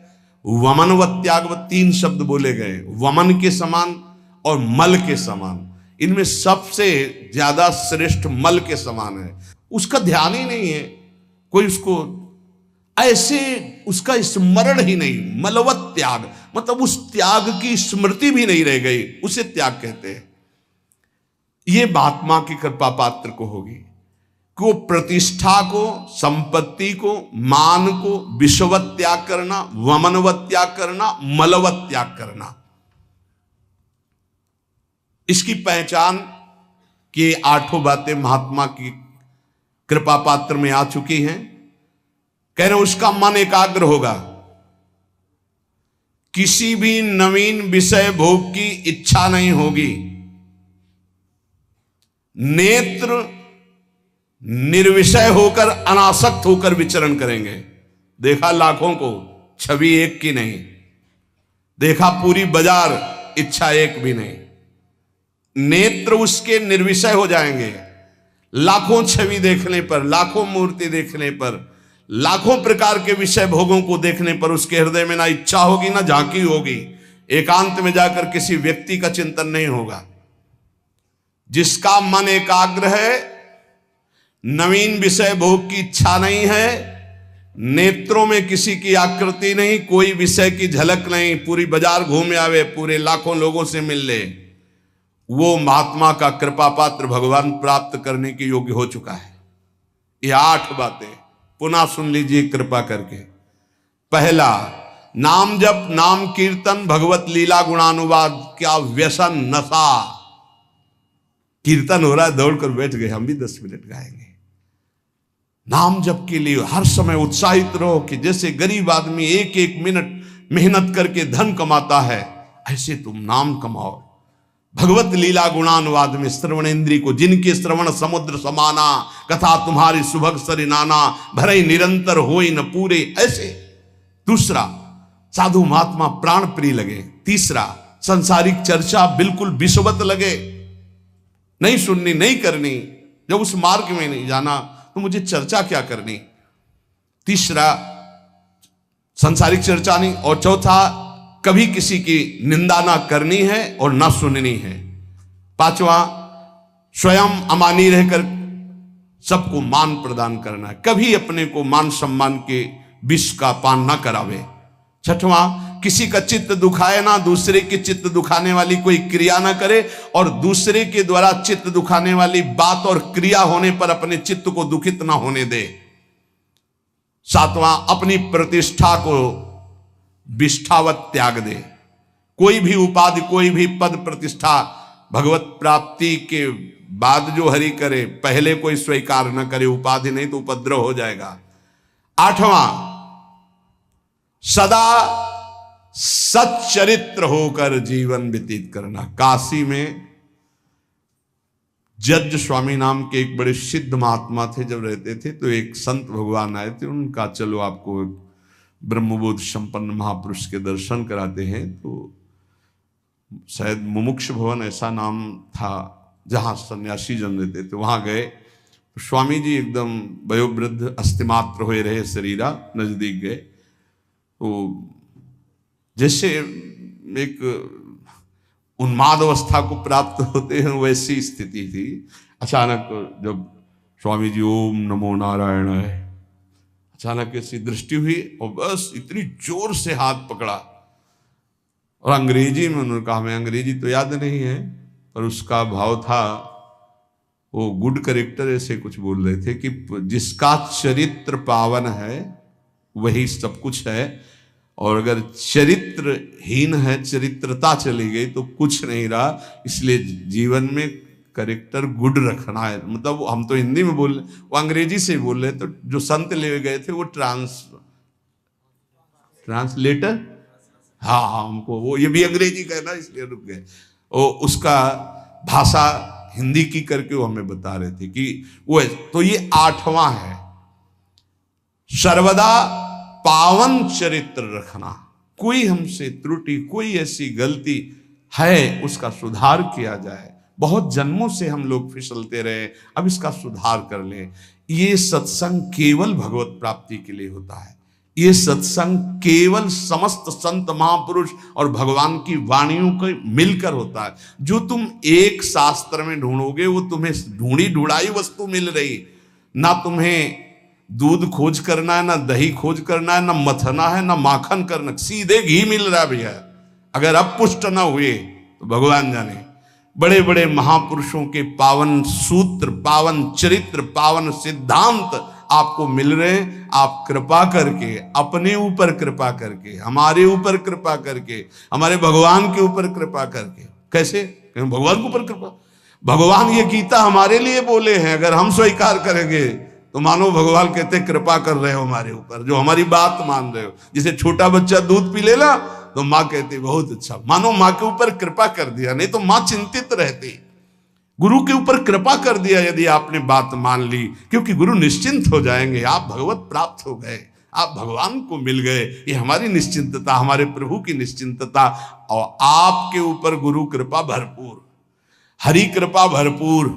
वमनवत त्याग, 3 शब्द बोले गए, वमन के समान और मल के समान। इनमें सबसे ज्यादा श्रेष्ठ मल के समान है। उसका ध्यान ही नहीं है, कोई उसको ऐसे उसका स्मरण ही नहीं। मलवत त्याग मतलब उस त्याग की स्मृति भी नहीं रह गई, उसे त्याग कहते हैं। यह महात्मा की कृपा पात्र को होगी कि वो प्रतिष्ठा को, संपत्ति को, मान को विषवत त्याग करना, वमनवत त्याग करना, मलवत त्याग करना। इसकी पहचान कि 8 बातें महात्मा की कृपा पात्र में आ चुकी हैं। कह रहे उसका मन एकाग्र होगा, किसी भी नवीन विषय भोग की इच्छा नहीं होगी, नेत्र निर्विषय होकर अनासक्त होकर विचरण करेंगे। देखा लाखों को, छवि एक की नहीं, देखा पूरी बाजार, इच्छा एक भी नहीं। नेत्र उसके निर्विषय हो जाएंगे। लाखों छवि देखने पर, लाखों मूर्ति देखने पर, लाखों प्रकार के विषय भोगों को देखने पर उसके हृदय में ना इच्छा होगी ना झांकी होगी। एकांत में जाकर किसी व्यक्ति का चिंतन नहीं होगा। जिसका मन एकाग्र है, नवीन विषय भोग की इच्छा नहीं है, नेत्रों में किसी की आकृति नहीं, कोई विषय की झलक नहीं, पूरी बाजार घूम आवे, पूरे लाखों लोगों से मिल ले, वो महात्मा का कृपा पात्र भगवान प्राप्त करने के योग्य हो चुका है। ये 8 बातें पुनः सुन लीजिए कृपा करके। पहला, नाम जप, नाम कीर्तन, भगवत लीला गुणानुवाद। क्या व्यसन, नशा। कीर्तन हो रहा है, दौड़कर बैठ गए, हम भी 10 मिनट गाएंगे। नाम जप के लिए हर समय उत्साहित रहो कि जैसे गरीब आदमी 1-1 मिनट मेहनत करके धन कमाता है, ऐसे तुम नाम कमाओ। भगवत लीला गुणानुवाद में श्रवण इंद्री को, जिनके श्रवण समुद्र समाना, कथा तुम्हारी सुभग सरिनाना, भरे निरंतर होई न पूरे, ऐसे। दूसरा, साधु महात्मा प्राण प्रिय लगे। तीसरा, संसारिक चर्चा बिल्कुल विषवत लगे, नहीं सुननी, नहीं करनी। जब उस मार्ग में नहीं जाना तो मुझे चर्चा क्या करनी। तीसरा, संसारिक चर्चा नहीं। और चौथा, कभी किसी की निंदा ना करनी है और ना सुननी है। 5वां, स्वयं अमानी रहकर सबको मान प्रदान करना है, कभी अपने को मान सम्मान के विष का पान ना करावे। 6वां, किसी का चित्त दुखाए ना, दूसरे के चित्त दुखाने वाली कोई क्रिया ना करे और दूसरे के द्वारा चित्त दुखाने वाली बात और क्रिया होने पर अपने चित्त को दुखित ना होने दे। 7वां, अपनी प्रतिष्ठा को विष्ठावत त्याग दे। कोई भी उपाधि, कोई भी पद प्रतिष्ठा भगवत प्राप्ति के बाद जो हरि करे, पहले कोई स्वीकार न करे। उपाधि नहीं तो उपद्रव हो जाएगा। 8वां, सदा सच्चरित्र होकर जीवन व्यतीत करना। काशी में जज स्वामी नाम के एक बड़े सिद्ध महात्मा थे, जब रहते थे तो एक संत भगवान आए थे, उनका चलो आपको ब्रह्मबोध संपन्न महापुरुष के दर्शन कराते हैं। तो शायद मुमुक्ष भवन ऐसा नाम था जहां सन्यासी जन रहते थे, वहां गए तो स्वामी जी एकदम वयोवृद्ध, अस्थिमात्र हुए रहे शरीरा, नजदीक गए तो जैसे एक उन्माद अवस्था को प्राप्त होते हैं वैसी स्थिति थी। अचानक जब स्वामी जी ओम नमो नारायण है, अचानक ऐसी दृष्टि हुई और बस इतनी जोर से हाथ पकड़ा और अंग्रेजी में उन्होंने कहा, हमें अंग्रेजी तो याद नहीं है पर उसका भाव था, वो गुड करेक्टर ऐसे कुछ बोल रहे थे कि जिसका चरित्र पावन है वही सब कुछ है, और अगर चरित्रहीन है, चरित्रता चली गई तो कुछ नहीं रहा। इसलिए जीवन में करेक्टर गुड रखना है। मतलब हम तो हिंदी में बोल रहे, वो अंग्रेजी से बोल रहे, तो जो संत ले गए थे वो ट्रांसलेटर, हाँ हमको वो ये भी अंग्रेजी कहना, इसलिए रुक गए। वो उसका भाषा हिंदी की करके वो हमें बता रहे थे कि वो, तो ये 8वां है, सर्वदा पावन चरित्र रखना। कोई हमसे त्रुटि, कोई ऐसी गलती है उसका सुधार किया जाए। बहुत जन्मों से हम लोग फिसलते रहे, अब इसका सुधार कर लें। ये सत्संग केवल भगवत प्राप्ति के लिए होता है। ये सत्संग केवल समस्त संत महापुरुष और भगवान की वाणियों को मिलकर होता है। जो तुम एक शास्त्र में ढूंढोगे वो तुम्हें ढूंढी ढूंढाई वस्तु मिल रही। ना तुम्हें दूध खोज करना है, ना दही खोज करना है, ना मथना है, ना माखन करना, सीधे घी मिल रहा है भैया। अगर अब पुष्ट ना हुए तो भगवान जाने। बड़े बड़े महापुरुषों के पावन सूत्र, पावन चरित्र, पावन सिद्धांत आपको मिल रहे हैं। आप कृपा करके, अपने ऊपर कृपा करके, हमारे ऊपर कृपा करके, हमारे भगवान के ऊपर कृपा करके। कैसे? भगवान के ऊपर कृपा। भगवान ये गीता हमारे लिए बोले हैं, अगर हम स्वीकार करेंगे तो मानो भगवान कहते कृपा कर रहे हो हमारे ऊपर, जो हमारी बात मान रहे हो। जैसे छोटा बच्चा दूध पी लेना तो माँ कहती बहुत अच्छा, मानो माँ के ऊपर कृपा कर दिया, नहीं तो माँ चिंतित रहती। गुरु के ऊपर कृपा कर दिया यदि आपने बात मान ली, क्योंकि गुरु निश्चिंत हो जाएंगे। आप भगवत प्राप्त हो गए, आप भगवान को मिल गए। ये हमारी निश्चिंतता, हमारे प्रभु की निश्चिंतता। और आपके ऊपर गुरु कृपा भरपूर, हरि कृपा भरपूर,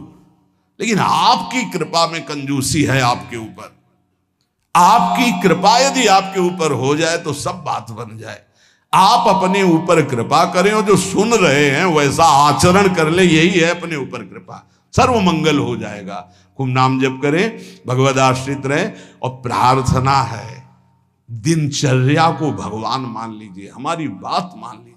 लेकिन आपकी कृपा में कंजूसी है आपके ऊपर। आपकी कृपा यदि आपके ऊपर हो जाए तो सब बात बन जाए। आप अपने ऊपर कृपा करें और जो सुन रहे हैं वैसा आचरण कर ले, यही है अपने ऊपर कृपा। सर्व मंगल हो जाएगा। खूब नाम जप करें, भगवद आश्रित रहे। और प्रार्थना है, दिनचर्या को भगवान मान लीजिए, हमारी बात मान लीजिए,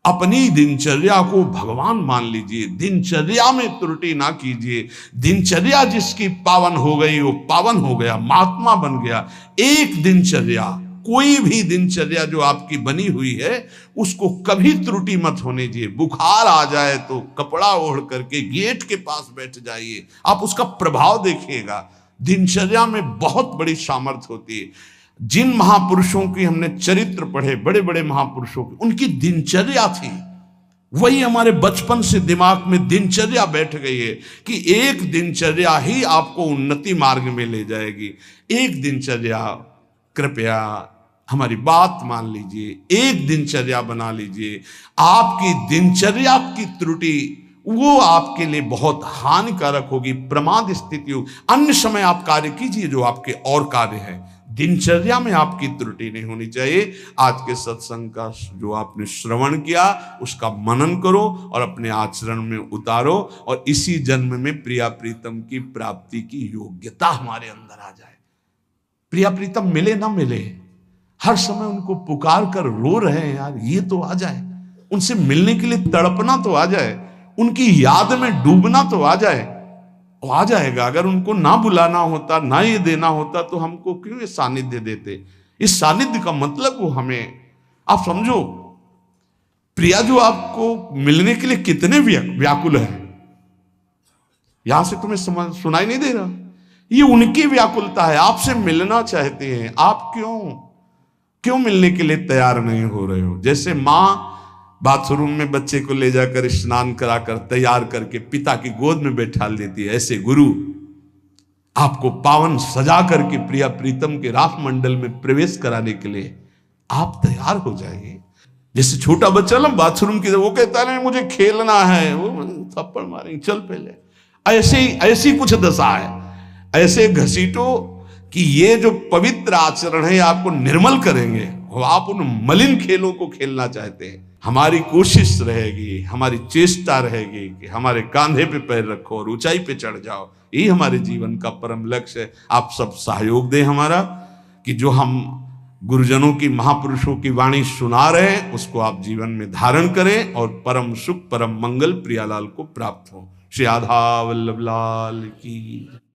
अपनी दिनचर्या को भगवान मान लीजिए। दिनचर्या में त्रुटि ना कीजिए। दिनचर्या जिसकी पावन हो गई वो पावन हो गया, महात्मा बन गया। एक दिनचर्या, कोई भी दिनचर्या जो आपकी बनी हुई है उसको कभी त्रुटि मत होने दीजिए। बुखार आ जाए तो कपड़ा ओढ़ करके गेट के पास बैठ जाइए, आप उसका प्रभाव देखिएगा। दिनचर्या में बहुत बड़ी सामर्थ्य होती है। जिन महापुरुषों की हमने चरित्र पढ़े, बड़े बड़े महापुरुषों की, उनकी दिनचर्या थी, वही हमारे बचपन से दिमाग में दिनचर्या बैठ गई है कि एक दिनचर्या ही आपको उन्नति मार्ग में ले जाएगी। एक दिनचर्या, कृपया हमारी बात मान लीजिए, एक दिनचर्या बना लीजिए। आपकी दिनचर्या की त्रुटि वो आपके लिए बहुत हानिकारक होगी, प्रमाद स्थिति होगी। अन्य समय आप कार्य कीजिए जो आपके और कार्य है, दिनचर्या में आपकी त्रुटि नहीं होनी चाहिए। आज के सत्संग का जो आपने श्रवण किया उसका मनन करो और अपने आचरण में उतारो, और इसी जन्म में प्रिया प्रीतम की प्राप्ति की योग्यता हमारे अंदर आ जाए। प्रिया प्रीतम मिले ना मिले, हर समय उनको पुकार कर रो रहे हैं यार, ये तो आ जाए। उनसे मिलने के लिए तड़पना तो आ जाए, उनकी याद में डूबना तो आ जाए। वो आ जाएगा। अगर उनको ना बुलाना होता, ना ये देना होता तो हमको क्यों ये सानिध्य देते। इस सानिध्य का मतलब वो हमें, आप समझो, प्रिया जो आपको मिलने के लिए कितने व्याकुल है, यहां से तुम्हें सुनाई नहीं दे रहा, ये उनकी व्याकुलता है। आपसे मिलना चाहते हैं, आप क्यों मिलने के लिए तैयार नहीं हो रहे हो। जैसे माँ बाथरूम में बच्चे को ले जाकर स्नान कराकर तैयार करके पिता की गोद में बैठा देती है, ऐसे गुरु आपको पावन सजा करके प्रिया प्रीतम के रास मंडल में प्रवेश कराने के लिए आप तैयार हो जाइए। जैसे छोटा बच्चा ना बाथरूम की, वो कहता है मुझे खेलना है, वो थप्पड़ मारेंगे, चल पहले। ऐसी कुछ दशा है। ऐसे घसीटो कि ये जो पवित्र आचरण है आपको निर्मल करेंगे, और आप उन मलिन खेलों को खेलना चाहते हैं। हमारी कोशिश रहेगी, हमारी चेष्टा रहेगी कि हमारे कांधे पे पैर रखो और ऊंचाई पे चढ़ जाओ। यही हमारे जीवन का परम लक्ष्य है। आप सब सहयोग दें हमारा, कि जो हम गुरुजनों की, महापुरुषों की वाणी सुना रहे हैं उसको आप जीवन में धारण करें और परम सुख, परम मंगल प्रियालाल को प्राप्त हो। श्री राधा वल्लभ लाल की।